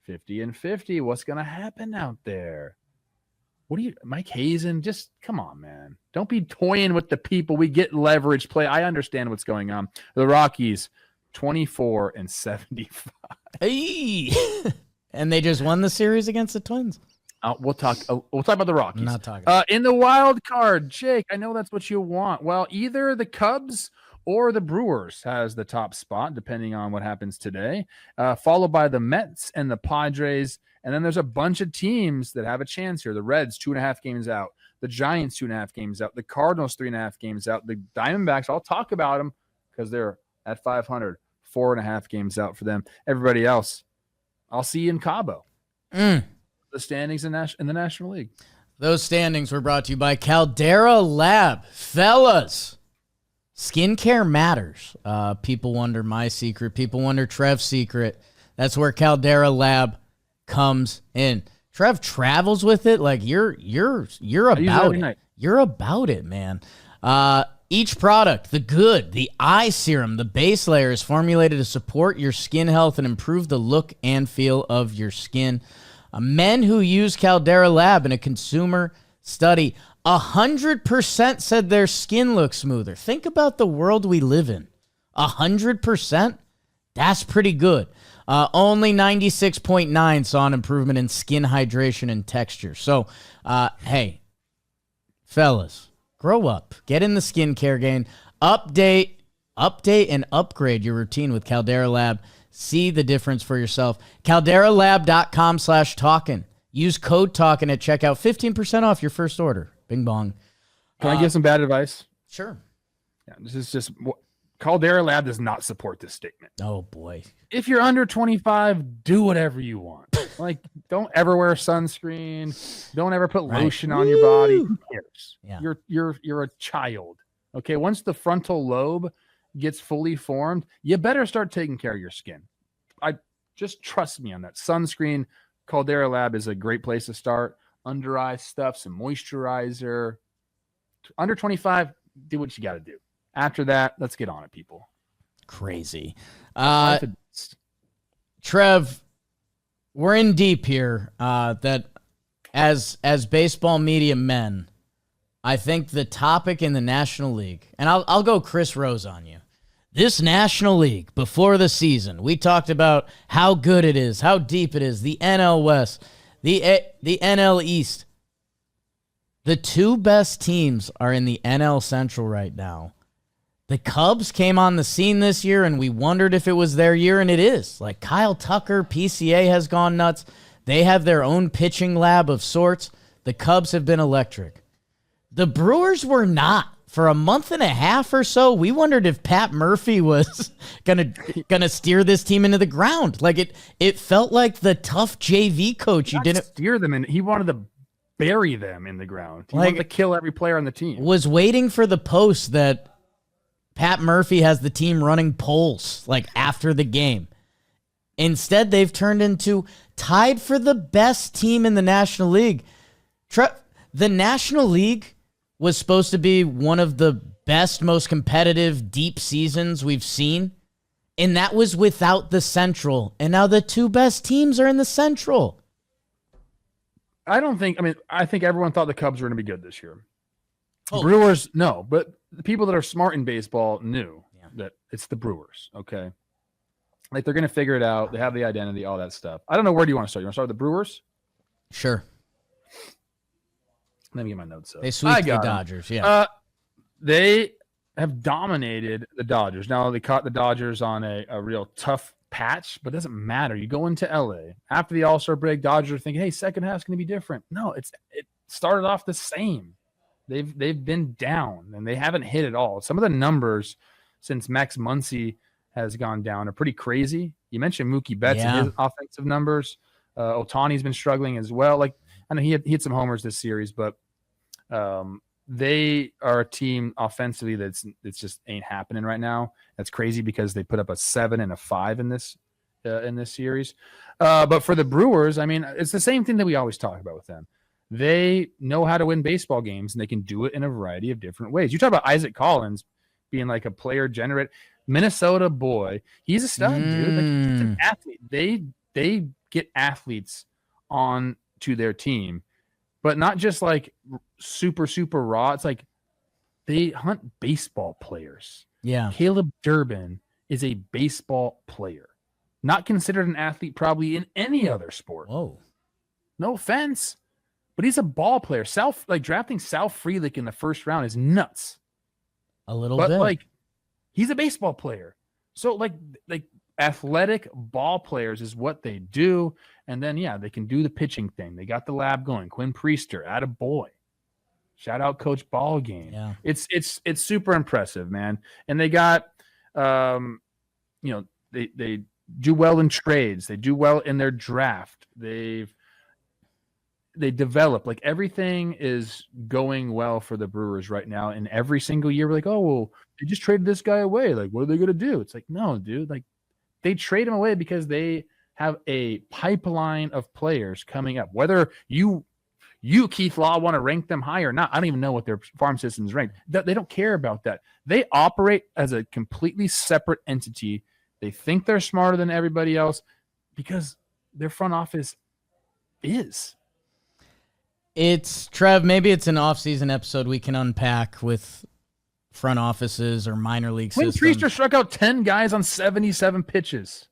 50-50. What's going to happen out there? Mike Hazen? Just come on, man. Don't be toying with the people. We get leverage play. I understand what's going on. The Rockies, 24-75. Hey. And they just won the series against the Twins. We'll talk about the Rockies. I'm not talking. In the wild card, Jake, I know that's what you want. Well, either the Cubs or the Brewers has the top spot, depending on what happens today, followed by the Mets and the Padres And then there's a bunch of teams that have a chance here. The Reds, 2.5 games out. The Giants, 2.5 games out. The Cardinals, 3.5 games out. The Diamondbacks, I'll talk about them because they're at 500, 4.5 games out for them. Everybody else, I'll see you in Cabo. The standings in the National League. Those standings were brought to you by Caldera Lab. Fellas, skincare matters. People wonder my secret. People wonder Trev's secret. That's where Caldera Lab comes in. Trev travels with it like you're about it. You're about it, man. Each product, the eye serum, the base layer is formulated to support your skin health and improve the look and feel of your skin. Men who use Caldera Lab in a consumer study, 100% said their skin looks smoother. Think about the world we live in. 100%? That's pretty good. Only 96.9 saw an improvement in skin hydration and texture. So, hey, fellas, grow up. Get in the skincare game. Update and upgrade your routine with Caldera Lab. See the difference for yourself. CalderaLab.com/talkin. Use code TALKIN at checkout. 15% off your first order. Bing bong. Can I give some bad advice? Sure. Yeah, this is just Caldera Lab does not support this statement. Oh, boy. If you're under 25, do whatever you want. Like, don't ever wear sunscreen. Don't ever put lotion on your body. Who cares? Yeah. You're a child. Okay. Once the frontal lobe gets fully formed, you better start taking care of your skin. Just trust me on that. Sunscreen, Caldera Lab is a great place to start. Under eye stuff, some moisturizer. Under 25, do what you got to do. After that, let's get on it, people. Crazy. Trev, we're in deep here. That as baseball media men, I think the topic in the National League, and I'll go Chris Rose on you. This National League, before the season, we talked about how good it is, how deep it is, the NL West, the NL East. The two best teams are in the NL Central right now. The Cubs came on the scene this year, and we wondered if it was their year, and it is. Like, Kyle Tucker, PCA has gone nuts. They have their own pitching lab of sorts. The Cubs have been electric. The Brewers were not. For a month and a half or so, we wondered if Pat Murphy was gonna steer this team into the ground. Like, it felt like the tough JV coach. You didn't steer them in. He wanted to bury them in the ground. He wanted to kill every player on the team. Was waiting for the post that Pat Murphy has the team running polls like after the game. Instead, they've turned into tied for the best team in the National League. The National League was supposed to be one of the best, most competitive, deep seasons we've seen. And that was without the Central. And now the two best teams are in the Central. I think everyone thought the Cubs were going to be good this year. The Brewers, no. But the people that are smart in baseball knew that it's the Brewers, okay? Like, they're going to figure it out. They have the identity, all that stuff. I don't know. Where do you want to start? You want to start with the Brewers? Sure. Let me get my notes up. They sweep the Dodgers, They have dominated the Dodgers. Now, they caught the Dodgers on a real tough patch, but it doesn't matter. You go into L.A. After the All-Star break, Dodgers are thinking, hey, second half's going to be different. No, it started off the same. They've been down, and they haven't hit at all. Some of the numbers since Max Muncy has gone down are pretty crazy. You mentioned Mookie Betts and his offensive numbers. Ohtani's been struggling as well. Like, I know he hit some homers this series, but they are a team offensively that's just ain't happening right now. That's crazy because they put up a 7 and a 5 in this series. But for the Brewers, I mean, it's the same thing that we always talk about with them. They know how to win baseball games, and they can do it in a variety of different ways. You talk about Isaac Collins being like a player generator, Minnesota boy. He's a stud, dude. Like, he's an athlete. They get athletes on to their team, but not just like super raw. It's like they hunt baseball players. Yeah. Caleb Durbin is a baseball player, not considered an athlete probably in any other sport. Whoa. No offense, but he's a ball player. Drafting Sal Frelick in the first round is nuts. A little bit. Like, he's a baseball player. So like athletic ball players is what they do. And then, they can do the pitching thing. They got the lab going. Quinn Priester, attaboy. Shout out Coach Ballgame. Yeah. It's super impressive, man. And they got, they do well in trades. They do well in their draft. They develop, like, everything is going well for the Brewers right now. And every single year we're like, oh, well, they just traded this guy away. Like, what are they going to do? It's like, no, dude, like, they trade him away because they have a pipeline of players coming up. Whether you Keith Law, want to rank them high or not, I don't even know what their farm system's ranked. They don't care about that. They operate as a completely separate entity. They think they're smarter than everybody else because their front office is. It's, Trev, maybe it's an off-season episode we can unpack with front offices or minor league Quinn systems. Priester struck out 10 guys on 77 pitches.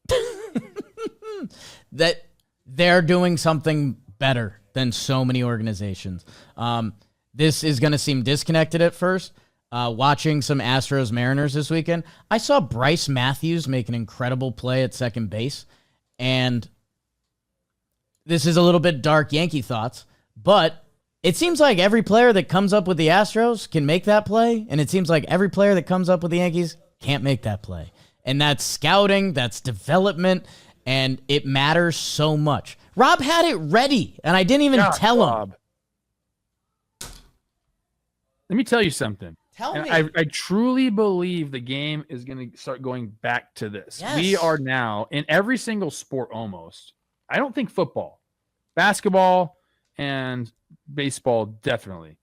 That they're doing something better than so many organizations. This is going to seem disconnected at first. Watching some Astros Mariners this weekend, I saw Bryce Matthews make an incredible play at second base. And this is a little bit dark Yankee thoughts, but it seems like every player that comes up with the Astros can make that play, and it seems like every player that comes up with the Yankees can't make that play. And that's scouting, that's development, and it matters so much. Rob had it ready, and I didn't even tell him. Let me tell you something. Tell me. I truly believe the game is going to start going back to this. Yes. We are now, in every single sport almost, I don't think football, basketball, and baseball definitely.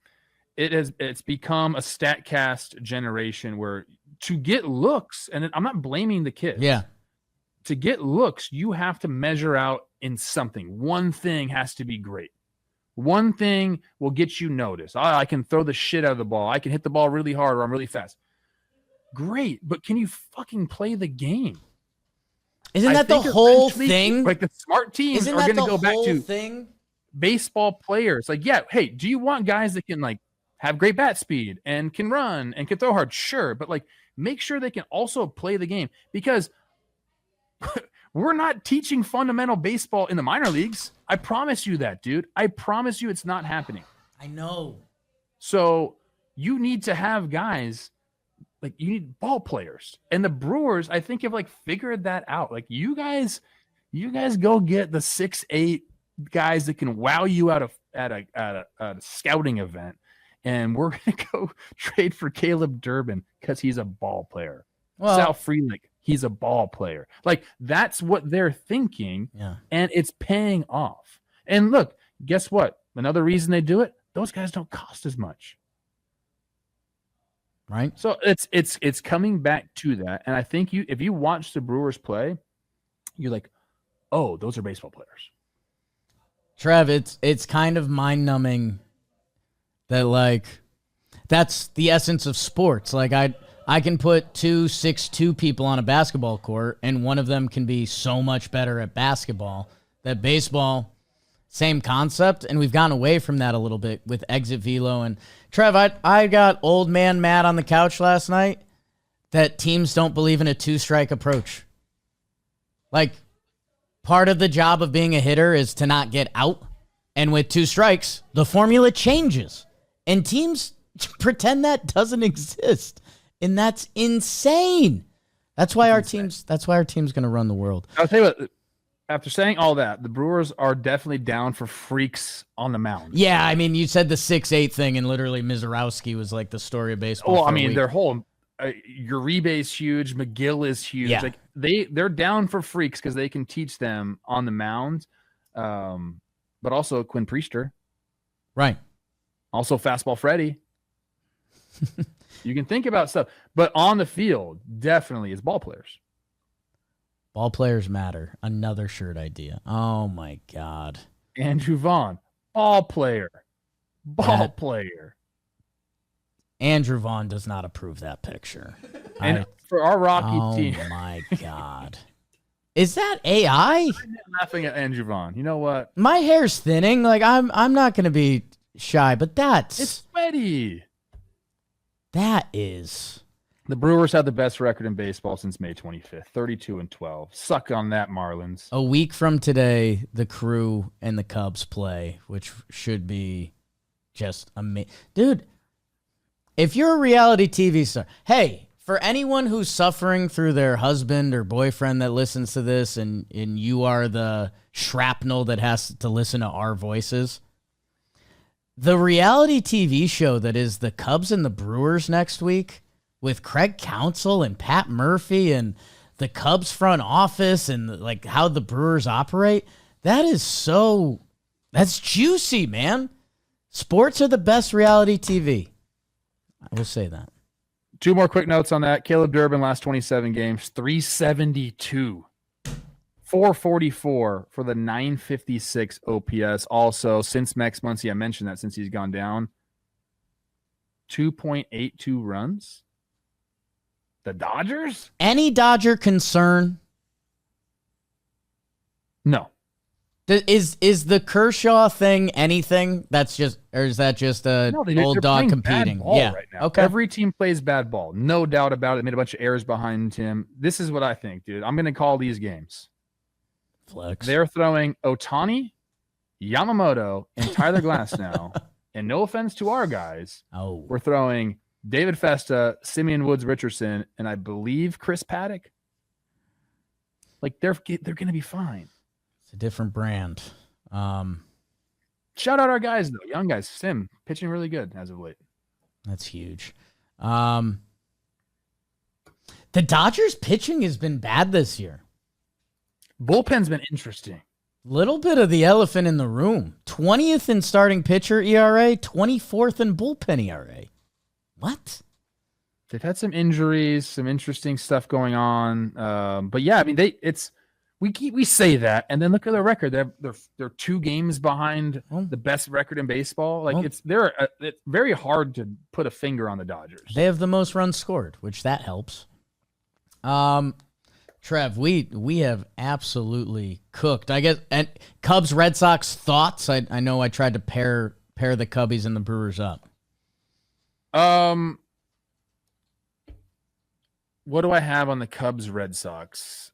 It's become a statcast generation where to get looks, and I'm not blaming the kids. Yeah. To get looks, you have to measure out in something. One thing has to be great. One thing will get you noticed. I can throw the shit out of the ball. I can hit the ball really hard or I'm really fast. Great, but can you fucking play the game? Isn't that the whole thing? Like, the smart teams are going to go back to thing? Baseball players. Like, hey, do you want guys that can, like, have great bat speed and can run and can throw hard? Sure, but, like, make sure they can also play the game, because we're not teaching fundamental baseball in the minor leagues. I promise you that, dude. I promise you it's not happening. I know. So you need to have guys, like, you need ball players. And the Brewers, I think, have, like, figured that out. Like, you guys go get the 6'8" guys that can wow you out of at a scouting event, and we're gonna go trade for Caleb Durbin because he's a ball player. Well, Sal Frelick, he's a ball player. Like, that's what they're thinking, and it's paying off. And look, guess what? Another reason they do it, those guys don't cost as much. Right? So it's coming back to that. And I think if you watch the Brewers play, you're like, oh, those are baseball players. Trev, it's kind of mind-numbing that, like, that's the essence of sports. Like, I can put 2 6'2" people on a basketball court, and one of them can be so much better at basketball. That baseball, same concept, and we've gone away from that a little bit with exit velo. And Trev, I got old man Matt on the couch last night that teams don't believe in a 2-strike approach. Like, part of the job of being a hitter is to not get out, and with 2 strikes, the formula changes, and teams pretend that doesn't exist. And that's insane. That's why our team's going to run the world. I'll tell you what, after saying all that, the Brewers are definitely down for freaks on the mound. Yeah, I mean, you said the 6'8" thing, and literally Mizorowski was like the story of baseball. Well, I mean, their whole Uribe's huge, McGill is huge. Yeah. Like, they're down for freaks because they can teach them on the mound. But also Quinn Priester. Right. Also Fastball Freddy. You can think about stuff, but on the field, definitely is ball players. Ball players matter. Another shirt idea. Oh my God. Andrew Vaughn, ball player. Ball player. Andrew Vaughn does not approve that picture. And for our Rocky team. Oh my God. Is that AI? I'm laughing at Andrew Vaughn. You know what? My hair's thinning. Like, I'm not going to be shy, but it's sweaty. That is. The Brewers have the best record in baseball since May 25th, 32-12. Suck on that, Marlins. A week from today, the Crew and the Cubs play, which should be just amazing. Dude, if you're a reality TV star, hey, for anyone who's suffering through their husband or boyfriend that listens to this and you are the shrapnel that has to listen to our voices, the reality TV show that is the Cubs and the Brewers next week with Craig Counsell and Pat Murphy and the Cubs front office and like how the Brewers operate, that's juicy, man. Sports are the best reality TV. I will say that. 2 more quick notes on that. Caleb Durbin, last 27 games, 372, 444 for the 956 OPS. Also, since Max Muncy, I mentioned that since he's gone down, 2.82 runs. The Dodgers? Any Dodger concern? No. Is the Kershaw thing anything? That's just, or is that just old dog competing? Yeah. Right now. Okay. Every team plays bad ball, no doubt about it. They made a bunch of errors behind him. This is what I think, dude. I'm going to call these games. Flex. They're throwing Ohtani, Yamamoto, and Tyler Glasnow. And no offense to our guys, we're throwing David Festa, Simeon Woods Richardson, and I believe Chris Paddock. Like they're going to be fine. A different brand. Shout out our guys though, young guys. Sim pitching really good as of late. That's huge. The Dodgers pitching has been bad this year. Bullpen's been interesting. Little bit of the elephant in the room. 20th in starting pitcher ERA, 24th in bullpen ERA. What? They've had some injuries, some interesting stuff going on. But yeah, I mean we say that, and then look at their record. They're 2 games behind the best record in baseball. Like it's very hard to put a finger on the Dodgers. They have the most runs scored, which that helps. Trev, we have absolutely cooked. I guess. And Cubs Red Sox thoughts. I know I tried to pair the Cubbies and the Brewers up. What do I have on the Cubs Red Sox?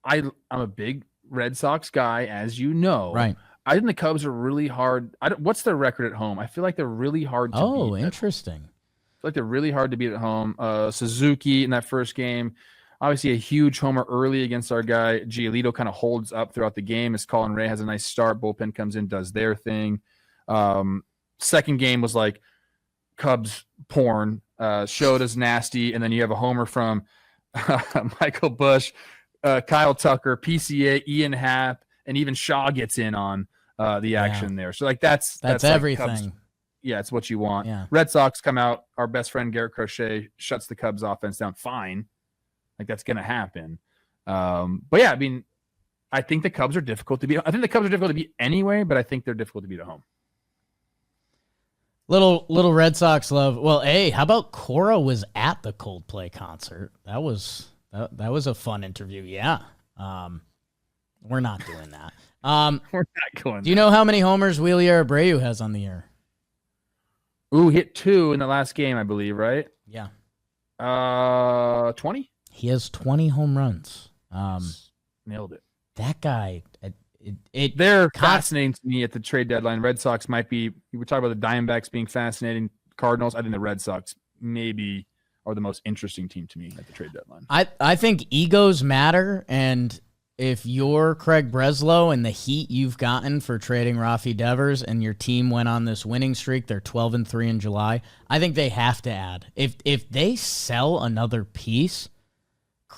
I'm a big Red Sox guy, as you know. Right. I think the Cubs are really hard. What's their record at home? I feel like they're really hard to beat. Oh, interesting. I feel like they're really hard to beat at home. Suzuki in that first game, obviously a huge homer early against our guy. Giolito kind of holds up throughout the game as Colin Ray has a nice start. Bullpen comes in, does their thing. Second game was like Cubs porn. Showed as nasty, and then you have a homer from Michael Busch, Kyle Tucker, PCA, Ian Happ, and even Shaw gets in on the action there. So like that's everything. Like Cubs, yeah, it's what you want. Yeah. Red Sox come out. Our best friend Garrett Crochet shuts the Cubs offense down. Fine, like that's gonna happen. But yeah, I mean, I think the Cubs are difficult to beat. I think the Cubs are difficult to beat anyway, but I think they're difficult to beat at home. Little Red Sox love. Well, hey, how about Cora was at the Coldplay concert? That was a fun interview. Yeah. We're not doing that. We're not going. Do you know how many homers Wheeler Abreu has on the year? Ooh, hit 2 in the last game, I believe, right? Yeah. 20? He has 20 home runs. Nailed it. That guy, they're fascinating to me at the trade deadline. Red Sox might be, we were talking about the Diamondbacks being fascinating. Cardinals, I think the Red Sox maybe are the most interesting team to me at the trade deadline. I think egos matter, and if you're Craig Breslow and the heat you've gotten for trading Rafi Devers and your team went on this winning streak, they're 12-3 in July, I think they have to add. If they sell another piece,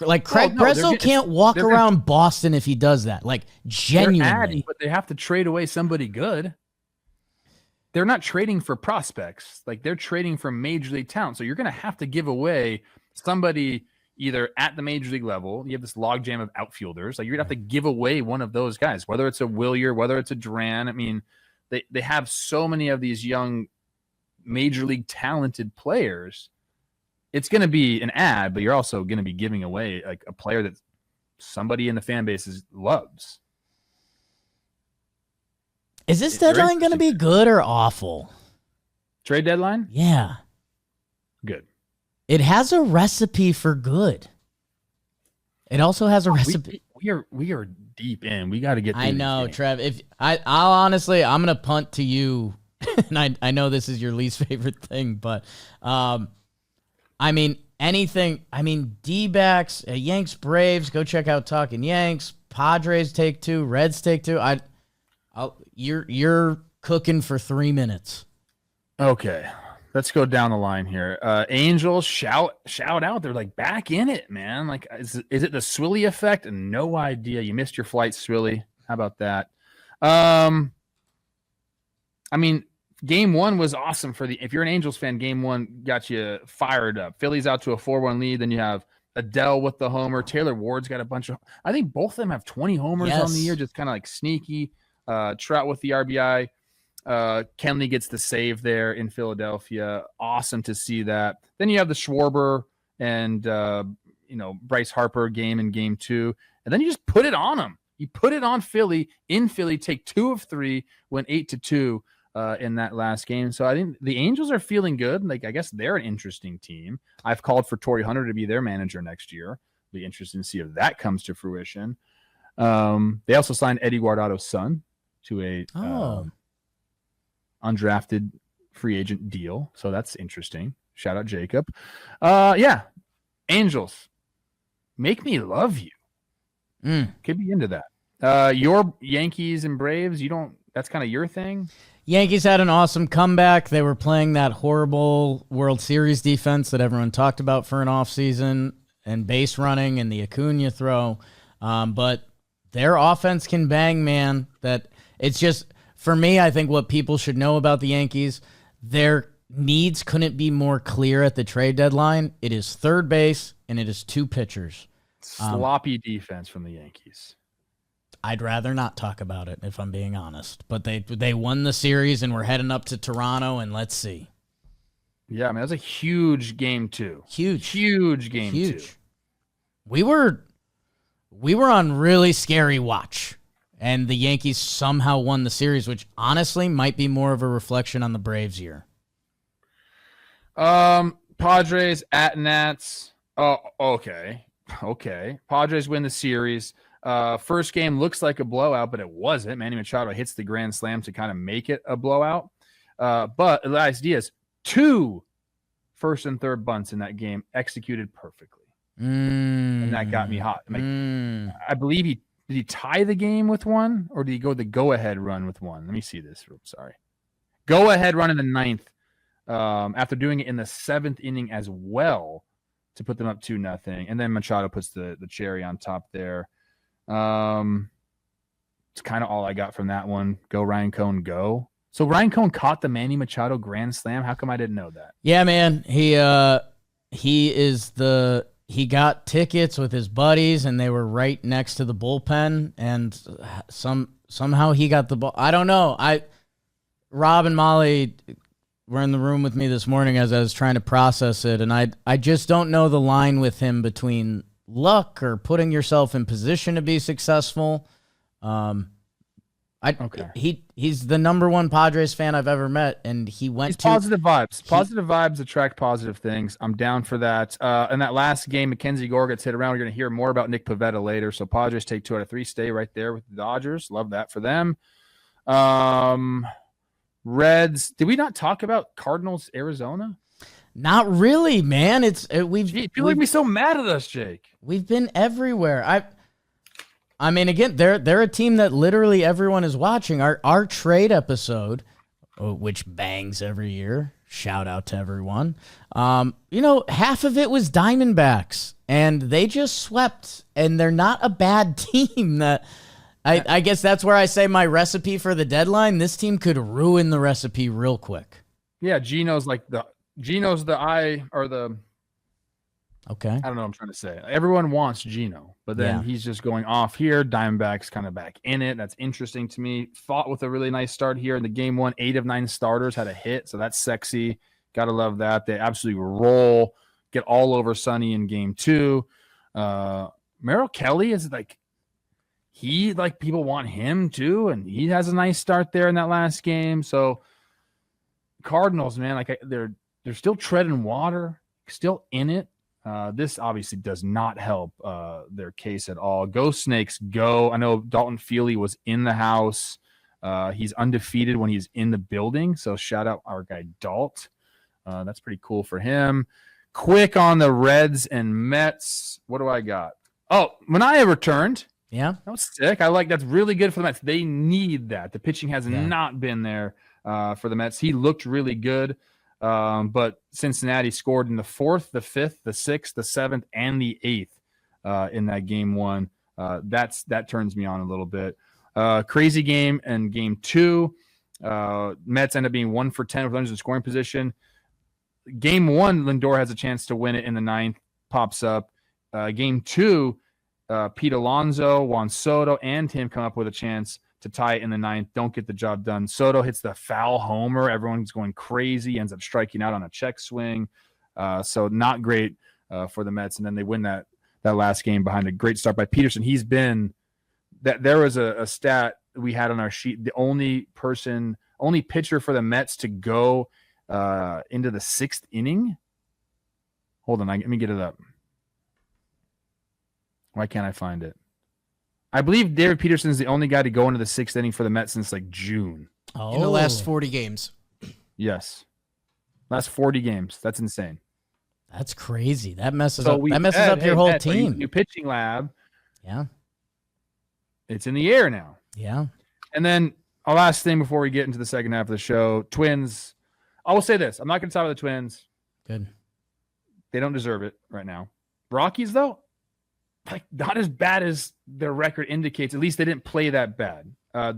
like Craig Breslow can't walk around Boston if he does that. Like genuinely. They're adding, but they have to trade away somebody good. They're not trading for prospects. Like they're trading for major league talent. So you're going to have to give away somebody either at the major league level. You have this logjam of outfielders. Like you're going to have to give away one of those guys, whether it's a Willier, whether it's a Duran. I mean, they have so many of these young major league talented players. It's going to be an ad, but you're also going to be giving away like a player that somebody in the fan base loves. Is this deadline going to be good or awful? Trade deadline? Yeah. Good. It has a recipe for good. It also has a recipe. We are deep in. We got to get through I know, Trev. If I'll honestly, I'm gonna punt to you, and I know this is your least favorite thing, but I mean anything. I mean D-backs, Yanks, Braves. Go check out Talkin Yanks. Padres take 2. Reds take 2. You're cooking for 3 minutes. Okay. Let's go down the line here. Angels, shout out. They're like back in it, man. Like, is it the Swilly effect? No idea. You missed your flight, Swilly. How about that? I mean, game 1 was awesome if you're an Angels fan, game 1 got you fired up. Phillies out to a 4-1 lead. Then you have Adele with the homer. Taylor Ward's got a bunch of, I think both of them have 20 homers on the year, just kind of like sneaky. Trout with the RBI. Kenley gets the save there in Philadelphia. Awesome to see that. Then you have the Schwarber and Bryce Harper game in game 2, and then you just put it on them. You put it on Philly in Philly. Take 2 of 3, went 8-2 in that last game. So I think the Angels are feeling good. Like, I guess they're an interesting team. I've called for Torrey Hunter to be their manager next year. Be interesting to see if that comes to fruition. They also signed Eddie Guardado's son to a undrafted free agent deal. So that's interesting. Shout out Jacob. Yeah. Angels, make me love you. Could be into that. Your Yankees and Braves, that's kind of your thing? Yankees had an awesome comeback. They were playing that horrible World Series defense that everyone talked about for an offseason, and base running and the Acuna throw. But their offense can bang, man. That it's just, for me, I think what people should know about the Yankees, their needs couldn't be more clear at the trade deadline. It is third base, and it is 2 pitchers. Sloppy defense from the Yankees. I'd rather not talk about it, if I'm being honest. But they won the series, and we're heading up to Toronto, and let's see. Yeah, I mean, that was a huge game 2. Huge game 2. We were on really scary watch, and the Yankees somehow won the series, which honestly might be more of a reflection on the Braves year. Padres at Nats. Oh, okay. Padres win the series. First game looks like a blowout, but it wasn't. Manny Machado hits the grand slam to kind of make it a blowout. But Elias Diaz, 2 first and third bunts in that game, executed perfectly. And that got me hot. I believe did he tie the game with 1, or did he go the go-ahead run with 1? Let me see this. Sorry. Go-ahead run in the 9th after doing it in the 7th inning as well to put them up 2-0. And then Machado puts the cherry on top there. It's kind of all I got from that one. Go Ryan Cohn, go. So Ryan Cohn caught the Manny Machado grand slam. How come I didn't know that? Yeah, man. He got tickets with his buddies, and they were right next to the bullpen, and somehow he got the ball. I don't know. Rob and Molly were in the room with me this morning as I was trying to process it, and I just don't know the line with him between luck or putting yourself in position to be successful. He's the number 1 Padres fan I've ever met, and he's positive vibes. Positive vibes attract positive things. I'm down for that. In that last game, Mackenzie Gore gets hit around. We're going to hear more about Nick Pivetta later. So Padres take 2 out of 3, stay right there with the Dodgers. Love that for them. Reds. Did we not talk about Cardinals, Arizona? Not really, man. People would be so mad at us, Jake. We've been everywhere. I mean, again, they're a team that literally everyone is watching. Our trade episode, which bangs every year. Shout out to everyone. Half of it was Diamondbacks, and they just swept. And they're not a bad team. I guess that's where I say my recipe for the deadline. This team could ruin the recipe real quick. Yeah, Gino's the eye or the. Okay. I don't know what I'm trying to say. Everyone wants Gino, but then he's just going off here. Diamondbacks kind of back in it. That's interesting to me. Fought with a really nice start here in the game 1. 8 of 9 starters had a hit, so that's sexy. Gotta love that. They absolutely roll, get all over Sonny in game 2. Merrill Kelly is people want him too, and he has a nice start there in that last game. So Cardinals, man, they're still treading water. still in it. This obviously does not help their case at all. Go Snakes, go. I know Dalton Feely was in the house. He's undefeated when he's in the building. So shout out our guy Dalt. That's pretty cool for him. Quick on the Reds and Mets. What do I got? Oh, Manaea returned. Yeah. That was sick. That's really good for the Mets. They need that. The pitching has not been there for the Mets. He looked really good. But Cincinnati scored in the 4th, the 5th, the 6th, the 7th, and the 8th in that game 1. That turns me on a little bit. Crazy game in game 2. Mets end up being 1 for 10 with runners in scoring position. Game 1, Lindor has a chance to win it in the 9th, pops up. Game 2, Pete Alonso, Juan Soto, and him come up with a chance to tie it in the 9th. Don't get the job done. Soto hits the foul homer. Everyone's going crazy. Ends up striking out on a check swing. So not great for the Mets. And then they win that last game behind a great start by Peterson. He's been that. There was a stat we had on our sheet. The only pitcher for the Mets to go into the 6th inning. Hold on, let me get it up. Why can't I find it? I believe David Peterson is the only guy to go into the 6th inning for the Mets since like June. In the last 40 games. Yes. Last 40 games. That's insane. That's crazy. That messes up your whole team. New pitching lab. Yeah. It's in the air now. Yeah. And then our last thing before we get into the second half of the show, Twins. I will say this. I'm not going to talk about the Twins. Good. They don't deserve it right now. Rockies, though, like not as bad as their record indicates. At least they didn't play that bad.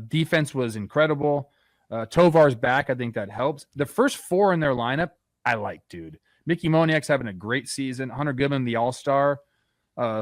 Defense was incredible. Tovar's back. I think that helps. The first 4 in their lineup, I like, dude. Mickey Moniak's having a great season. Hunter Goodman, the all-star.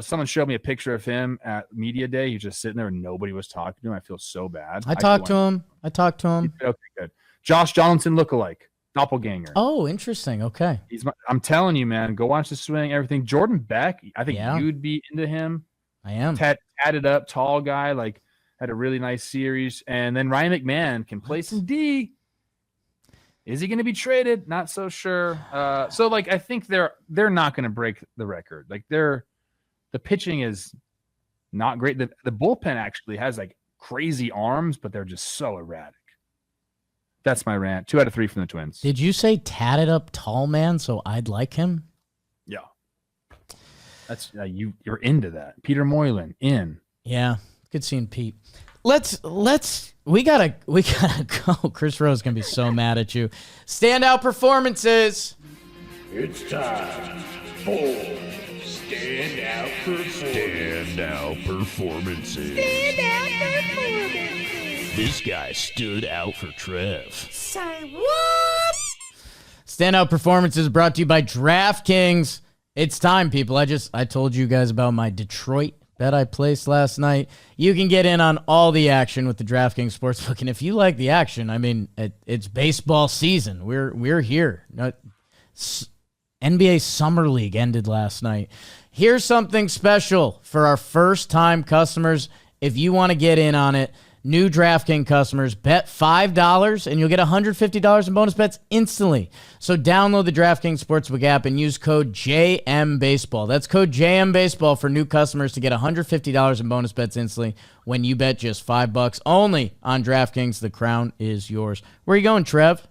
Someone showed me a picture of him at media day. He's just sitting there and nobody was talking to him. I feel so bad. I talked to him. Okay, good. Josh Donaldson lookalike. Doppelganger. Oh, interesting. Okay. I'm telling you, man, go watch the swing, everything. Jordan Beck, I think you'd be into him. I am. Tatted up, tall guy, like had a really nice series. And then Ryan McMahon can play some D. Is he going to be traded? Not so sure. So like I think they're not going to break the record. Like the pitching is not great. The bullpen actually has like crazy arms, but they're just so erratic. That's my rant. 2 out of 3 from the Twins. Did you say tatted up tall man so I'd like him? Yeah. That's you're into that. Peter Moylan in. Yeah. Good seeing Pete. We gotta go. Chris Rowe's gonna be so mad at you. Standout performances. It's time for Standout Performances. Standout Performances. This guy stood out for Trev. Say what? Standout performances brought to you by DraftKings. It's time, people. I told you guys about my Detroit bet I placed last night. You can get in on all the action with the DraftKings Sportsbook, and if you like the action, I mean, it's baseball season. We're here. NBA Summer League ended last night. Here's something special for our first-time customers. If you want to get in on it, new DraftKings customers, bet $5 and you'll get $150 in bonus bets instantly. So download the DraftKings Sportsbook app and use code JMBaseball. That's code JMBaseball for new customers to get $150 in bonus bets instantly when you bet just $5 only on DraftKings. The crown is yours. Where are you going, Trev?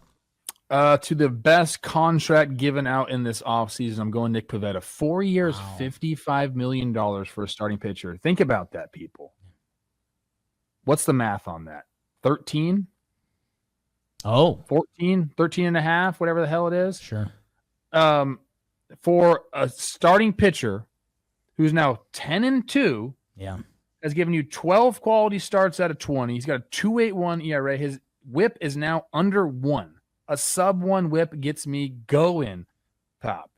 To the best contract given out in this offseason, I'm going Nick Pivetta. 4 years, $55 million for a starting pitcher. Think about that, people. What's the math on that? 13? Oh. 14? 13 and a half, whatever the hell it is. Sure. For a starting pitcher who's now 10-2, has given you 12 quality starts out of 20. He's got a 2.81 ERA. His whip is now under 1. A sub-1 whip gets me going, Pop.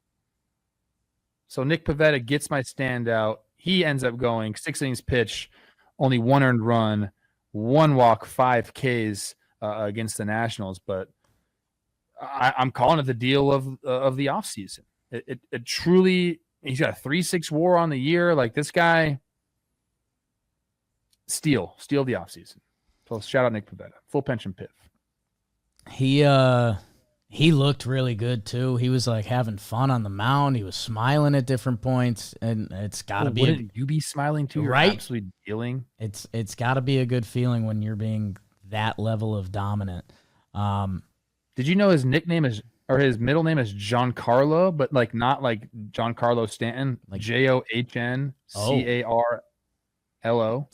So Nick Pivetta gets my standout. He ends up going 6 innings pitch, only 1 earned run, 1 walk, 5 Ks against the Nationals. But I'm calling it the deal of the offseason. It truly, he's got a 3.6 WAR on the year. Like this guy, steal the offseason. So shout out Nick Pivetta, full pension PIF. He He looked really good too. He was like having fun on the mound. He was smiling at different points, and it's got to be. Wouldn't you be smiling too? You're right? Absolutely dealing. It's got to be a good feeling when you're being that level of dominant. Did you know his nickname is or his middle name is Giancarlo, but like not like Giancarlo Stanton, like Johncarlo.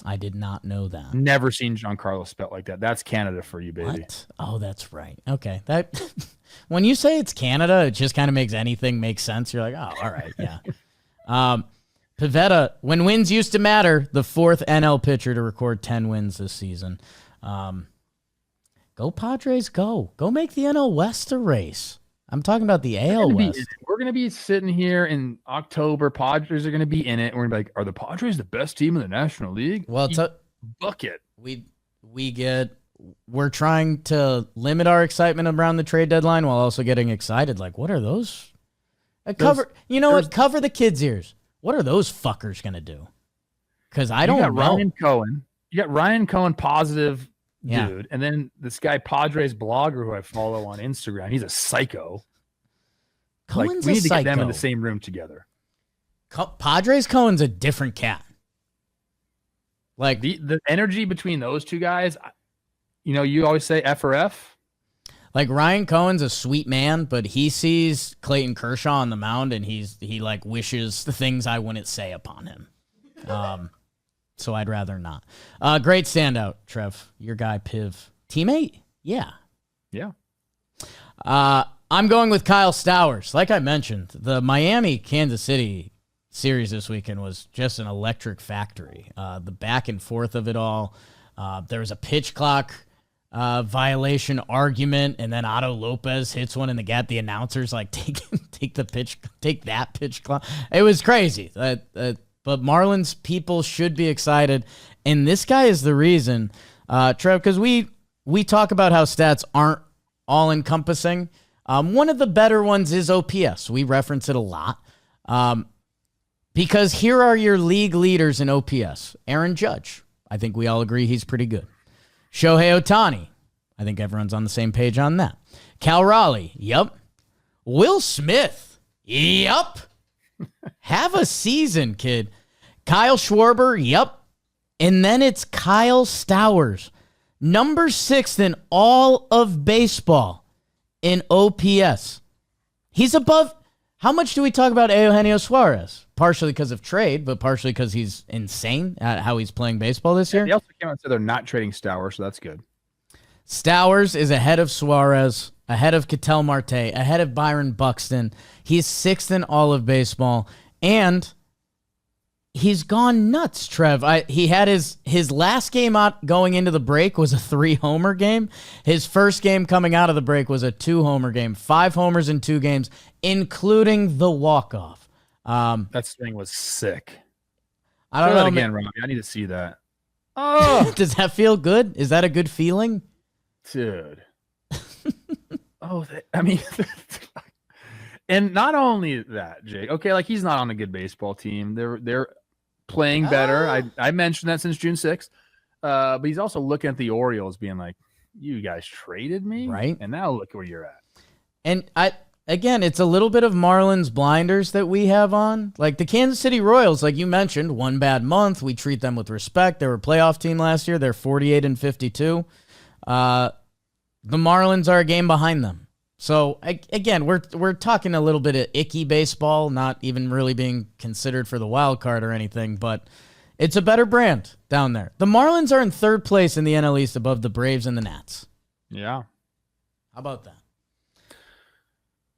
I did not know that. Never seen Giancarlo spelled like that. That's Canada for you, baby. What? Oh, that's right. Okay. That when you say it's Canada, it just kind of makes anything make sense. You're like, oh, all right, yeah. Pivetta, when wins used to matter, the 4th NL pitcher to record 10 wins this season. Go Padres, go. Go make the NL West a race. I'm talking about the AL West. We're going to be sitting here in October. Padres are going to be in it. And we're going to be like, are the Padres the best team in the National League? Well, bucket. We're trying to limit our excitement around the trade deadline while also getting excited. Like, what are those? Cover the kids' ears. What are those fuckers going to do? Because I don't know. Ryan Cohen. You got Ryan Cohen, positive yeah. dude. And then this guy, Padres blogger, who I follow on Instagram, he's a psycho. Cohen's we need to psycho. get them in the same room together. Padres Cohen's a different cat. Like the energy between those two guys, you always say F or F. Like Ryan Cohen's a sweet man, but he sees Clayton Kershaw on the mound and he like wishes the things I wouldn't say upon him. So I'd rather not. Great standout, Trev. Your guy, Piv. Teammate? Yeah. Yeah. I'm going with Kyle Stowers. Like I mentioned, the Miami-Kansas City series this weekend was just an electric factory. The back and forth of it all. There was a pitch clock violation argument, and then Otto Lopez hits one in the gap. The announcers like take that pitch clock. It was crazy. But Marlins people should be excited, and this guy is the reason, Trev, because we talk about how stats aren't all encompassing. One of the better ones is OPS. We reference it a lot. Because here are your league leaders in OPS. Aaron Judge. I think we all agree he's pretty good. Shohei Ohtani. I think everyone's on the same page on that. Cal Raleigh. Yep. Will Smith. Yep. Have a season, kid. Kyle Schwarber. Yep. And then it's Kyle Stowers. Number 6 in all of baseball in OPS. He's above. How much do we talk about Eugenio Suarez? Partially because of trade, but partially because he's insane at how he's playing baseball this year. They also came out and said they're not trading Stowers, so that's good. Stowers is ahead of Suarez, ahead of Ketel Marte, ahead of Byron Buxton. He's 6th in all of baseball, and he's gone nuts, Trev. He had his last game out going into the break was a 3-homer game. His first game coming out of the break was a 2-homer game. 5 homers in 2 games, including the walk-off. That swing was sick. I don't know. Again, Robbie. I need to see that. Oh, does that feel good? Is that a good feeling? Dude. And not only that, Jake. Okay, like he's not on a good baseball team. They're playing better. I mentioned that since June 6th. But he's also looking at the Orioles being like, you guys traded me? Right. And now look where you're at. And again, it's a little bit of Marlins blinders that we have on. Like the Kansas City Royals, like you mentioned, one bad month. We treat them with respect. They were a playoff team last year. They're 48-52. The Marlins are a game behind them. So again, we're talking a little bit of icky baseball, not even really being considered for the wild card or anything, but it's a better brand down there. The Marlins are in 3rd place in the NL East above the Braves and the Nats. Yeah. How about that?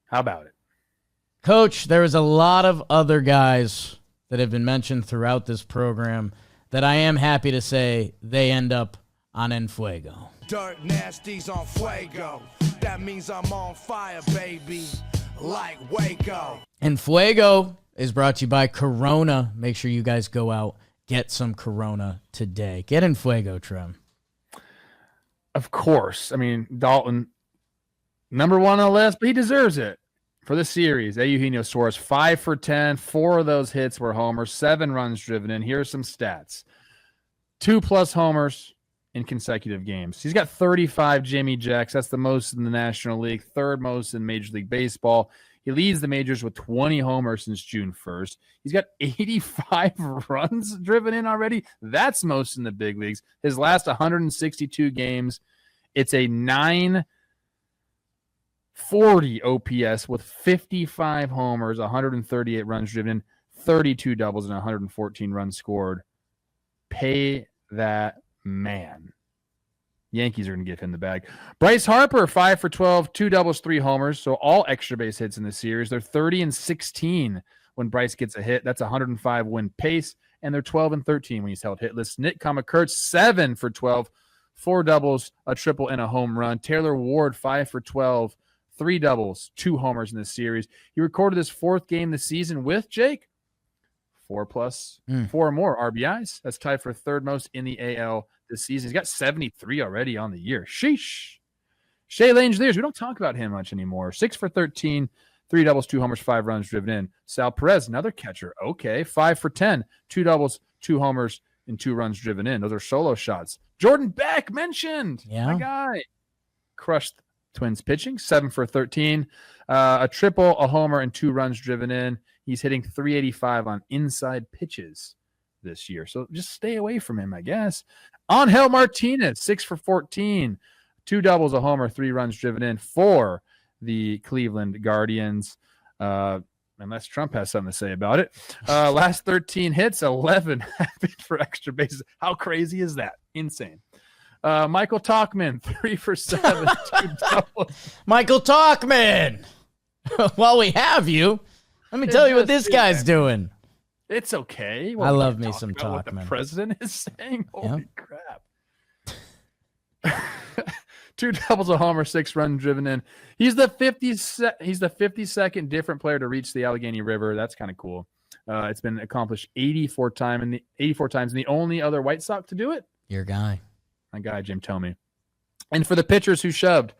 How about it? Coach, there is a lot of other guys that have been mentioned throughout this program that I am happy to say they end up on En Fuego. Dirt nasties on fuego. That means I'm on fire, baby. Like Waco. En Fuego is brought to you by Corona. Make sure you guys go out, get some Corona today. Get En Fuego, Trim. Of course. I mean, Dalton, number 1 on the list, but he deserves it for this series. Eugenio Suarez, 5 for 10. 4 of those hits were homers, 7 runs driven in. Here are some stats. 2+ homers in consecutive games. He's got 35 Jimmy Jacks. That's the most in the National League, third most in Major League Baseball. He leads the majors with 20 homers since June 1st. He's got 85 runs driven in already. That's most in the big leagues. His last 162 games, it's a 940 OPS with 55 homers, 138 runs driven, 32 doubles, and 114 runs scored. Pay that man. Yankees are going to give him the bag. Bryce Harper, 5 for 12, 2 doubles, 3 homers. So all extra base hits in the series. They're 30-16 when Bryce gets a hit. That's a 105 win pace. And they're 12-13 when he's held hitless. Nick Kamakurt, 7 for 12, 4 doubles, a triple, and a home run. Taylor Ward, 5 for 12, 3 doubles, 2 homers in this series. He recorded his 4th game this season with Jake. 4 or more RBIs. That's tied for 3rd most in the AL this season. He's got 73 already on the year. Sheesh. Shea Langeliers, we don't talk about him much anymore. 6 for 13, 3 doubles, 2 homers, 5 runs driven in. Sal Perez, another catcher. Okay, 5 for 10, 2 doubles, 2 homers, and 2 runs driven in. Those are solo shots. Jordan Beck mentioned. Yeah. My guy. Crushed Twins pitching. 7 for 13, a triple, a homer, and 2 runs driven in. He's hitting 385 on inside pitches this year. So just stay away from him, I guess. Angel Martinez, 6 for 14, 2 doubles, a homer, 3 runs driven in for the Cleveland Guardians. Unless Trump has something to say about it. Last 13 hits, 11 happened for extra bases. How crazy is that? Insane. Michael Tauchman, 3 for 7, 2 doubles. Michael Tauchman. While we have you, let me tell you what this guy's doing. It's okay. I love me some What the Tauchman. president is saying? Holy crap. 2 doubles, a homer, 6 runs driven in. He's the 52nd different player to reach the Allegheny River. That's kind of cool. It's been accomplished 84 times, and the only other White Sox to do it. Your guy. My guy, Jim Tomey. And for the pitchers who shoved,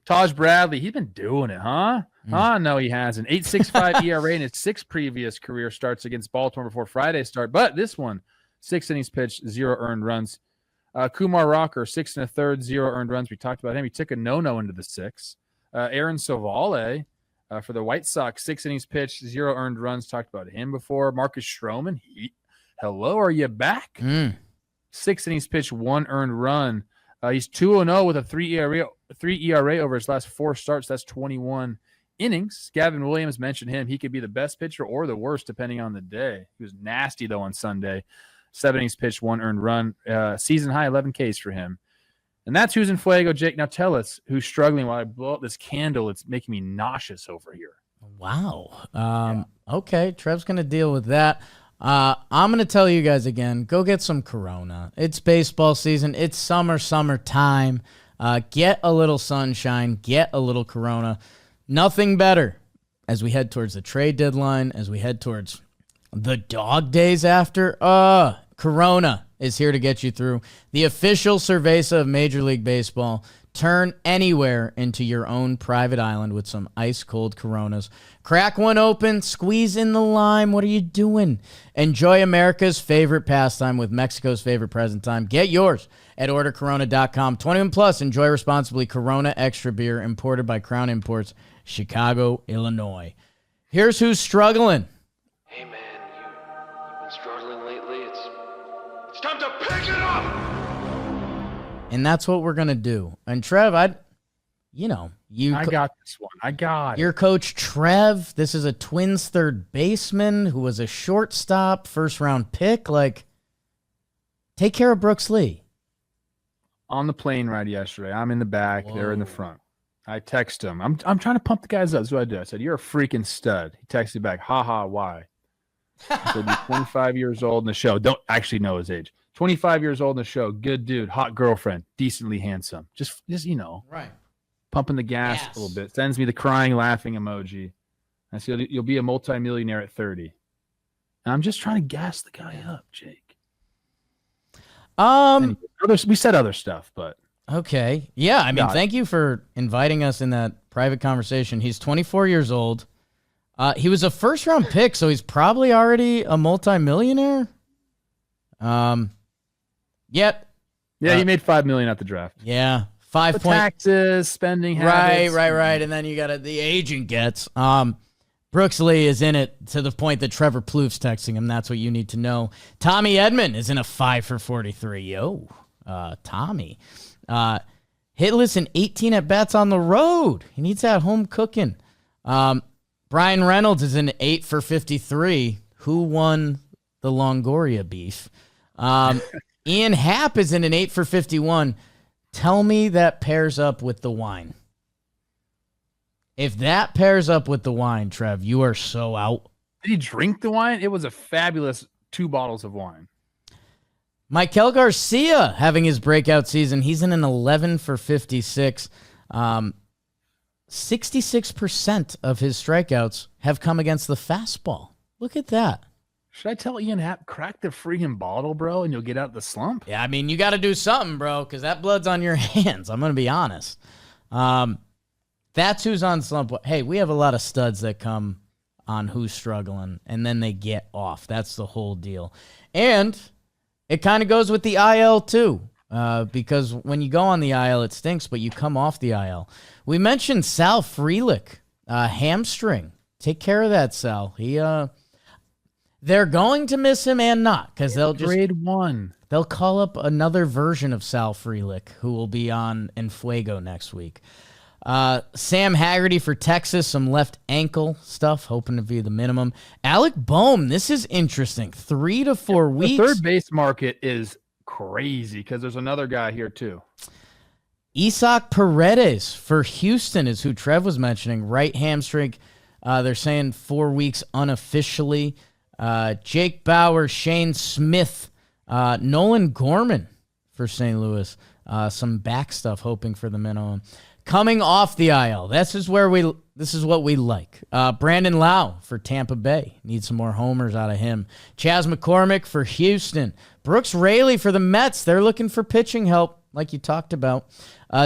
Taj Bradley, he's been doing it, huh? No, he hasn't. 8.65 ERA in his 6 previous career starts against Baltimore before Friday's start. But this one, 6 innings pitched, 0 earned runs. Kumar Rocker, 6 1/3, 0 earned runs. We talked about him. He took a no-no into the 6. Aaron Savale for the White Sox, 6 innings pitched, 0 earned runs. Talked about him before. Marcus Stroman, hello, are you back? 6 innings pitched, 1 earned run. He's 2-0 with a 3 ERA over his last 4 starts. That's 21 innings. Gavin Williams mentioned him. He could be the best pitcher or the worst, depending on the day. He was nasty, though, on Sunday. 7 innings pitched, 1 earned run. Season high 11 Ks for him. And that's who's in Fuego. Jake, now tell us who's struggling while I blow up this candle. It's making me nauseous over here. Wow. Okay, Trev's going to deal with that. I'm going to tell you guys again, go get some Corona. It's baseball season. It's summertime. Get a little sunshine. Get a little Corona. Nothing better as we head towards the trade deadline, as we head towards the dog days after. Corona is here to get you through. The official cerveza of Major League Baseball. Turn anywhere into your own private island with some ice-cold Coronas. Crack one open, squeeze in the lime. What are you doing? Enjoy America's favorite pastime with Mexico's favorite present time. Get yours at ordercorona.com. 21 plus. Enjoy responsibly. Corona Extra Beer, imported by Crown Imports, Chicago, Illinois. Here's who's struggling. Hey man, you've been struggling lately. It's time to pick it up. And that's what we're going to do. And Trev, I got this one. I got your coach, Trev. This is a Twins third baseman who was a shortstop, first-round pick. Like, take care of Brooks Lee. On the plane ride yesterday, I'm in the back. Whoa. They're in the front. I text him. I'm trying to pump the guys up. That's what I did. I said, "You're a freaking stud." He texted back, "Ha, why?" I said, "You're 25 years old in the show." Don't actually know his age. 25 years old in the show. Good dude. Hot girlfriend. Decently handsome. Just right. Pumping the gas a little bit. Sends me the crying, laughing emoji. I said, "You'll be a multimillionaire at 30." And I'm just trying to gas the guy up, Jake. We said other stuff, but okay. Yeah, I mean, thank you for inviting us in that private conversation. He's 24 years old. He was a first-round pick, so he's probably already a multimillionaire. Yep. Yeah, he made $5 million at the draft. Yeah, The taxes, spending habits. Right. And then you got the agent gets. Brooks Lee is in it to the point that Trevor Plouffe's texting him. That's what you need to know. Tommy Edman is in a 5 for 43. Yo, Tommy. Hitless in 18 at bats on the road. He needs that home cooking. Brian Reynolds is in 8 for 53. Who won the Longoria beef? Ian Happ is in an 8 for 51. Tell me that pairs up with the wine. If that pairs up with the wine, Trev, you are so out. Did he drink the wine? It was a fabulous 2 bottles of wine. Michael Garcia having his breakout season. He's in an 11 for 56. 66% of his strikeouts have come against the fastball. Look at that. Should I tell Ian Happ, crack the freaking bottle, bro, and you'll get out the slump? Yeah, I mean, you got to do something, bro, because that blood's on your hands. I'm going to be honest. That's who's on slump. Hey, we have a lot of studs that come on who's struggling, and then they get off. That's the whole deal. And it kind of goes with the IL, too, because when you go on the IL, it stinks, but you come off the IL. We mentioned Sal Frelick, hamstring. Take care of that, Sal. They're going to miss him and not, because they'll just grade 1. They'll call up another version of Sal Frelick, who will be on Fuego next week. Sam Haggerty for Texas, some left ankle stuff, hoping to be the minimum. Alec Boehm, this is interesting. 3 to 4 weeks. The third base market is crazy because there's another guy here too. Isaac Paredes for Houston is who Trev was mentioning. Right hamstring. They're saying 4 weeks unofficially. Jake Bauer, Shane Smith, Nolan Gorman for St. Louis. Some back stuff, hoping for the minimum. Coming off the IL, this is what we like. Brandon Lau for Tampa Bay. Need some more homers out of him. Chas McCormick for Houston. Brooks Raley for the Mets. They're looking for pitching help, like you talked about.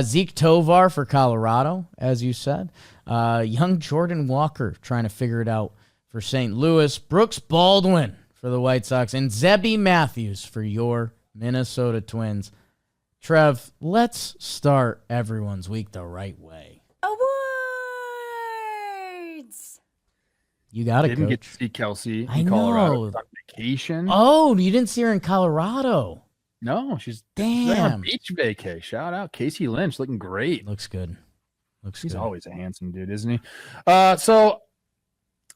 Zeke Tovar for Colorado, as you said. Young Jordan Walker trying to figure it out for St. Louis. Brooks Baldwin for the White Sox. And Zebby Matthews for your Minnesota Twins. Trev, let's start everyone's week the right way. Awards! You got it, Didn't Coach. get to see Kelsey I in Colorado. know. She's on vacation. Oh, you didn't see her in Colorado. No, she's Damn. on beach vacay. Shout out Casey Lynch, looking great. Looks good. He's good. always a handsome dude, isn't he? So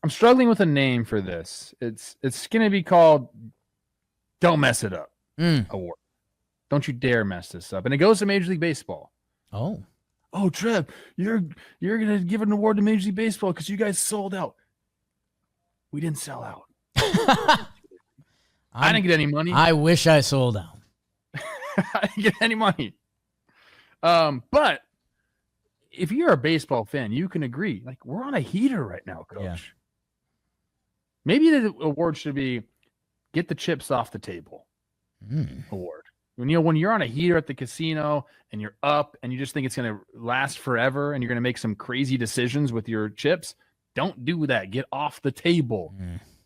I'm struggling with a name for this. It's going to be called "Don't Mess It Up" award. Don't you dare mess this up. And it goes to Major League Baseball. Oh, Trev, you're gonna give an award to Major League Baseball because you guys sold out. We didn't sell out. I didn't get any money. I wish I sold out. I didn't get any money. But if you're a baseball fan, you can agree. Like, we're on a heater right now, Coach. Yeah. Maybe the award should be "Get the Chips Off the Table" award. When you're on a heater at the casino and you're up and you just think it's going to last forever and you're going to make some crazy decisions with your chips, don't do that. Get off the table.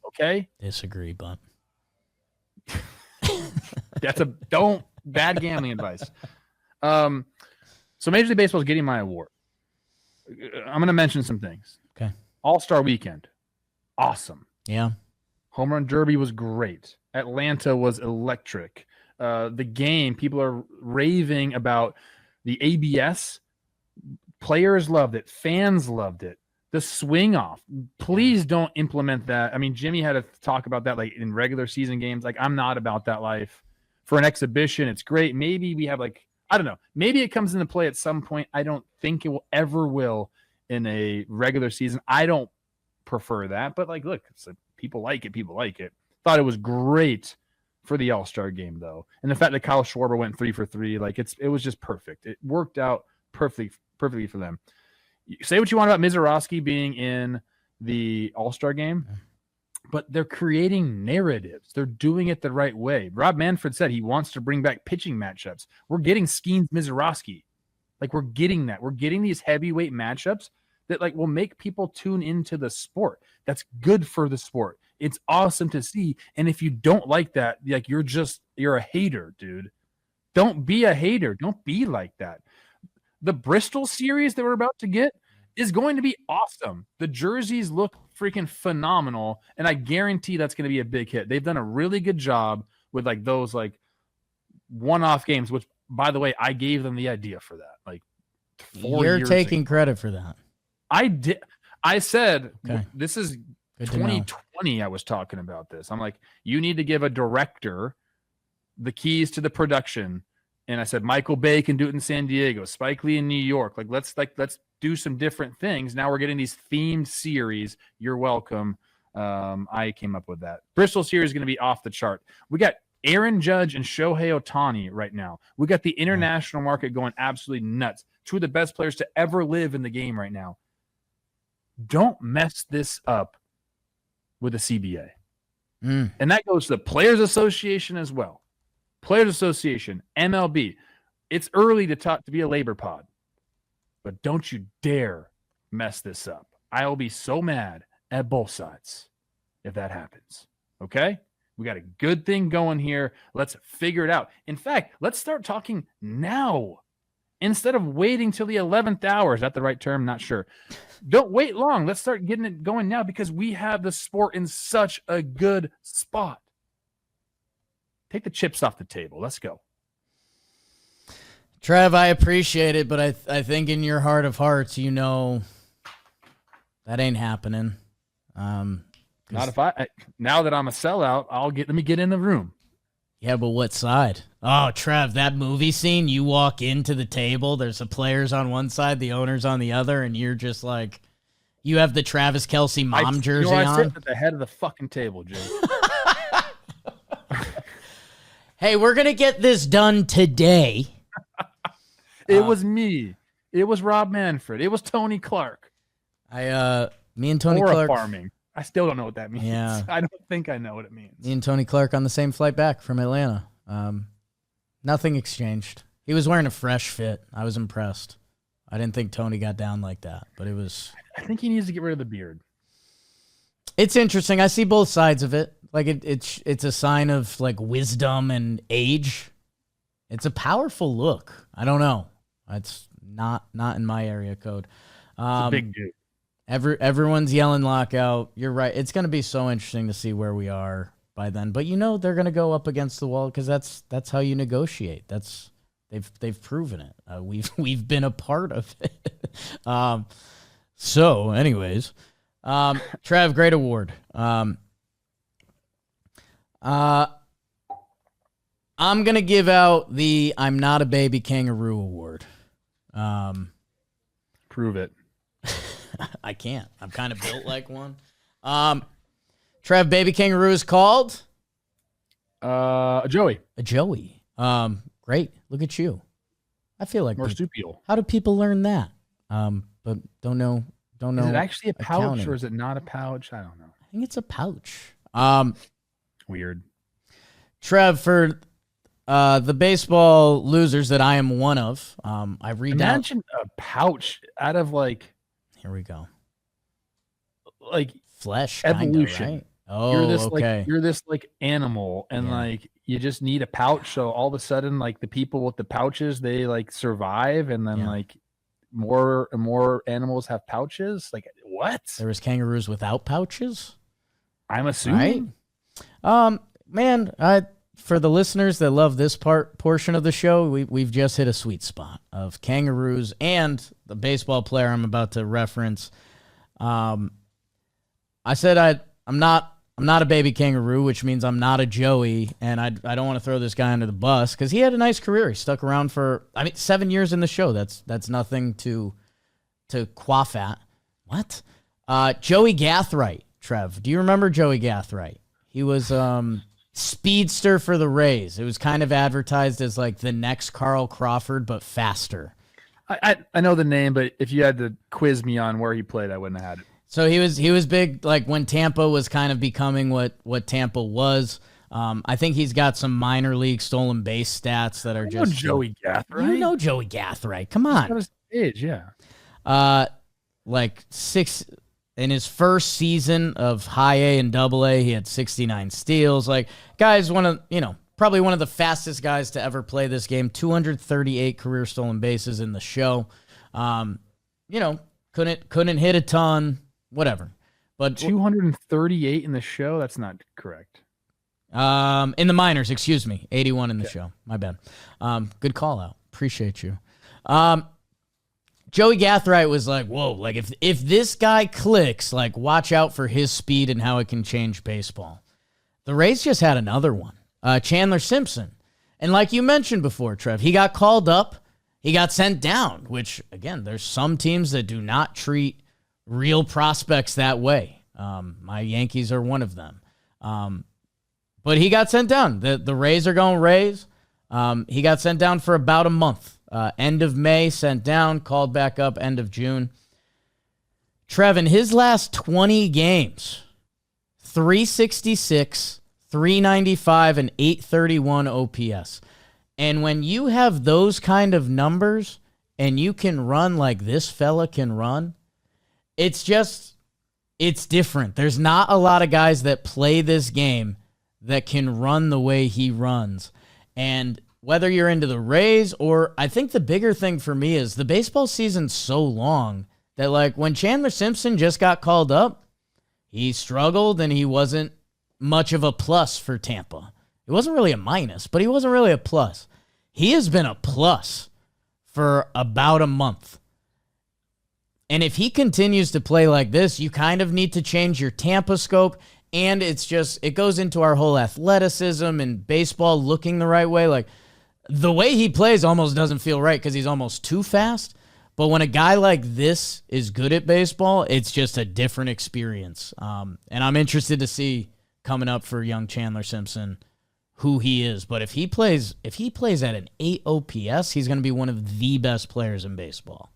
Okay? Disagree, but That's bad gambling advice. So Major League Baseball is getting my award. I'm going to mention some things. Okay. All-Star Weekend. Awesome. yeah. Home Run Derby was great. Atlanta was electric. The game, people are raving about the ABS. Players loved it. Fans loved it. The swing off. Please don't implement that. I mean, Jimmy had to talk about that like in regular season games. Like, I'm not about that life. For an exhibition, it's great. Maybe we have I don't know. Maybe it comes into play at some point. I don't think it will in a regular season. I don't prefer that. But look, people like it. People like it. Thought it was great for the All-Star game, though. And the fact that Kyle Schwarber went 3 for 3, it was just perfect. It worked out perfectly for them. Say what you want about Mizorowski being in the All-Star game, but they're creating narratives. They're doing it the right way. Rob Manfred said he wants to bring back pitching matchups. We're getting Skeens Mizorowski. We're getting that. We're getting these heavyweight matchups that will make people tune into the sport. That's good for the sport. It's awesome to see. And if you don't like that, you're a hater, dude. Don't be a hater. Don't be like that. The Bristol series that we're about to get is going to be awesome. The jerseys look freaking phenomenal, and I guarantee that's going to be a big hit. They've done a really good job with like those like one-off games, which, by the way, I gave them the idea for that. Like 4 You're years taking ago. credit for that. I did. I said, Okay. this is Good to know. 2020. I was talking about this. I'm like, you need to give a director the keys to the production. And I said, Michael Bay can do it in San Diego, Spike Lee in New York. Let's do some different things. Now we're getting these themed series. You're welcome. I came up with that. Bristol series is going to be off the chart. We got Aaron Judge and Shohei Ohtani right now. We got the international market going absolutely nuts. Two of the best players to ever live in the game right now. Don't mess this up with a CBA. And that goes to the Players Association as well. Players Association, MLB. It's early to be a labor pod, but don't you dare mess this up. I will be so mad at both sides if that happens. Okay? We got a good thing going here. Let's figure it out. In fact, let's start talking now instead of waiting till the 11th hour. Is that the right term? Not sure. Don't wait long. Let's start getting it going now because we have the sport in such a good spot. Take the chips off the table. Let's go. Trev, I appreciate it, but I think in your heart of hearts, you know that ain't happening. Not if now that I'm a sellout, let me get in the room. Yeah, but what side? Oh, Trev, that movie scene, you walk into the table, there's the players on one side, the owners on the other, and you're just like, you have the Travis Kelce mom jersey I on. sit at the head of the fucking table, Jake. Hey, we're going to get this done today. It was me. It was Rob Manfred. It was Tony Clark. Me and Tony Clark. Farming. I still don't know what that means. Yeah. I don't think I know what it means. Me and Tony Clark on the same flight back from Atlanta. Nothing exchanged. He was wearing a fresh fit. I was impressed. I didn't think Tony got down like that, but it was. I think he needs to get rid of the beard. It's interesting. I see both sides of it. Like it's a sign of like wisdom and age. It's a powerful look. I don't know. It's not in my area code. It's a big dude. Everyone's yelling lockout. You're right. It's going to be so interesting to see where we are by then. But you know they're going to go up against the wall because that's how you negotiate. They've proven it. We've been a part of it. So, anyways, Trev, great award. I'm going to give out the I'm Not a Baby Kangaroo award. Prove it. I can't. I'm kind of built like one. Trev, Baby Kangaroo is called? Joey. A Joey. Great. Look at you. I feel like Marsupial. How do people learn that? But don't know. Is it actually a pouch accounting. or is it not a pouch? I don't know. I think it's a pouch. Weird. Trev, for the baseball losers that I am one of, I read Imagine a pouch out of like. Here we go. Like Flesh. evolution. Kinda, right? Oh, you're this like animal, and like you just need a pouch. So all of a sudden, like the people with the pouches, they like survive, and then like more and more animals have pouches. Like what? There was kangaroos without pouches. I'm assuming. Right? Man, for the listeners that love this portion of the show, we've just hit a sweet spot of kangaroos and the baseball player I'm about to reference. I said I'm not a baby kangaroo, which means I'm not a Joey, and I don't want to throw this guy under the bus because he had a nice career. He stuck around for 7 years in the show. That's nothing to quaff at. What? Joey Gathright, Trev. Do you remember Joey Gathright? He was speedster for the Rays. It was kind of advertised as like the next Carl Crawford, but faster. I know the name, but if you had to quiz me on where he played, I wouldn't have had it. So he was big like when Tampa was kind of becoming what Tampa was. I think he's got some minor league stolen base stats that are just Joey Gathright. You know Joey Gathright. Come on. Got his age, yeah. Like in his first season of high A and double A, he had 69 steals. Like guys want to, probably one of the fastest guys to ever play this game. 238 career stolen bases in the show. Couldn't hit a ton, whatever. But 238 in the show? That's not correct. In the minors, excuse me. 81 in the show. My bad. Good call out. Appreciate you. Joey Gathright was like, whoa, like if this guy clicks, like watch out for his speed and how it can change baseball. The Rays just had another one. Chandler Simpson. And like you mentioned before, Trev, he got called up. He got sent down, which, again, there's some teams that do not treat real prospects that way. My Yankees are one of them. But he got sent down. The Rays are going Rays. He got sent down for about a month. End of May, sent down, called back up end of June. Trev, in his last 20 games, 366, 395, and 831 OPS. And when you have those kind of numbers and you can run like this fella can run, it's different. There's not a lot of guys that play this game that can run the way he runs. And whether you're into the Rays or I think the bigger thing for me is the baseball season's so long that like when Chandler Simpson just got called up, he struggled and he wasn't much of a plus for Tampa. It wasn't really a minus, but he wasn't really a plus. He has been a plus for about a month. And if he continues to play like this, you kind of need to change your Tampa scope. And it goes into our whole athleticism and baseball looking the right way. Like the way he plays almost doesn't feel right because he's almost too fast. But when a guy like this is good at baseball, it's just a different experience. And I'm interested to see coming up for young Chandler Simpson who he is. But if he plays at an 8 OPS, he's going to be one of the best players in baseball.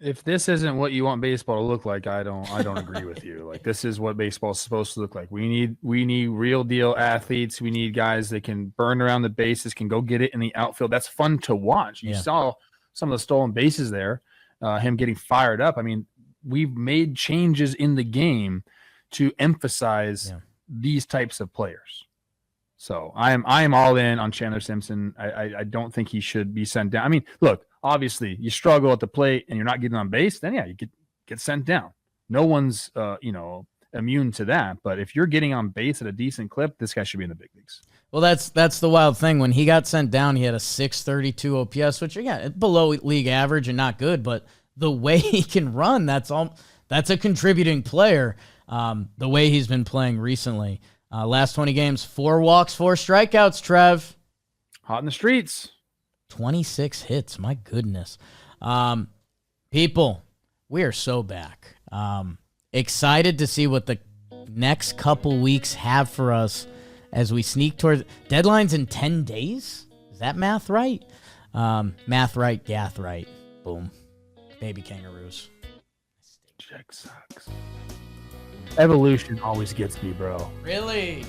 If this isn't what you want baseball to look like, I don't agree with you. Like this is what baseball is supposed to look like. We need real deal athletes. We need guys that can burn around the bases, can go get it in the outfield. That's fun to watch. You saw some of the stolen bases there, him getting fired up. I mean, we've made changes in the game to emphasize these types of players. So I am all in on Chandler Simpson. I don't think he should be sent down. I mean, look, obviously you struggle at the plate and you're not getting on base, then you get sent down. No one's immune to that. But if you're getting on base at a decent clip, this guy should be in the big leagues. Well, that's the wild thing. When he got sent down, he had a 632 OPS, which again, below league average and not good, but the way he can run, that's a contributing player. The way he's been playing recently. Last 20 games, 4 walks, 4 strikeouts, Trev. Hot in the streets. 26 hits, my goodness. People, we are so back. Excited to see what the next couple weeks have for us as we sneak towards deadlines in 10 days. Is that math right? Math right, Gath right. Boom. Baby kangaroos. Jake sucks. Evolution always gets me, bro. Really?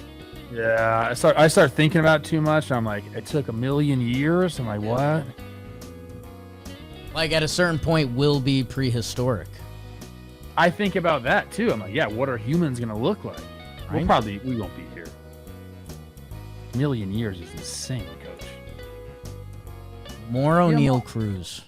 Yeah, I start thinking about it too much. And I'm like, it took 1,000,000 years. I'm like, what? Like at a certain point, we'll be prehistoric. I think about that too. I'm like, yeah, what are humans gonna look like? Right? We won't be here. 1,000,000 years is insane, Coach. More O'Neill Cruz.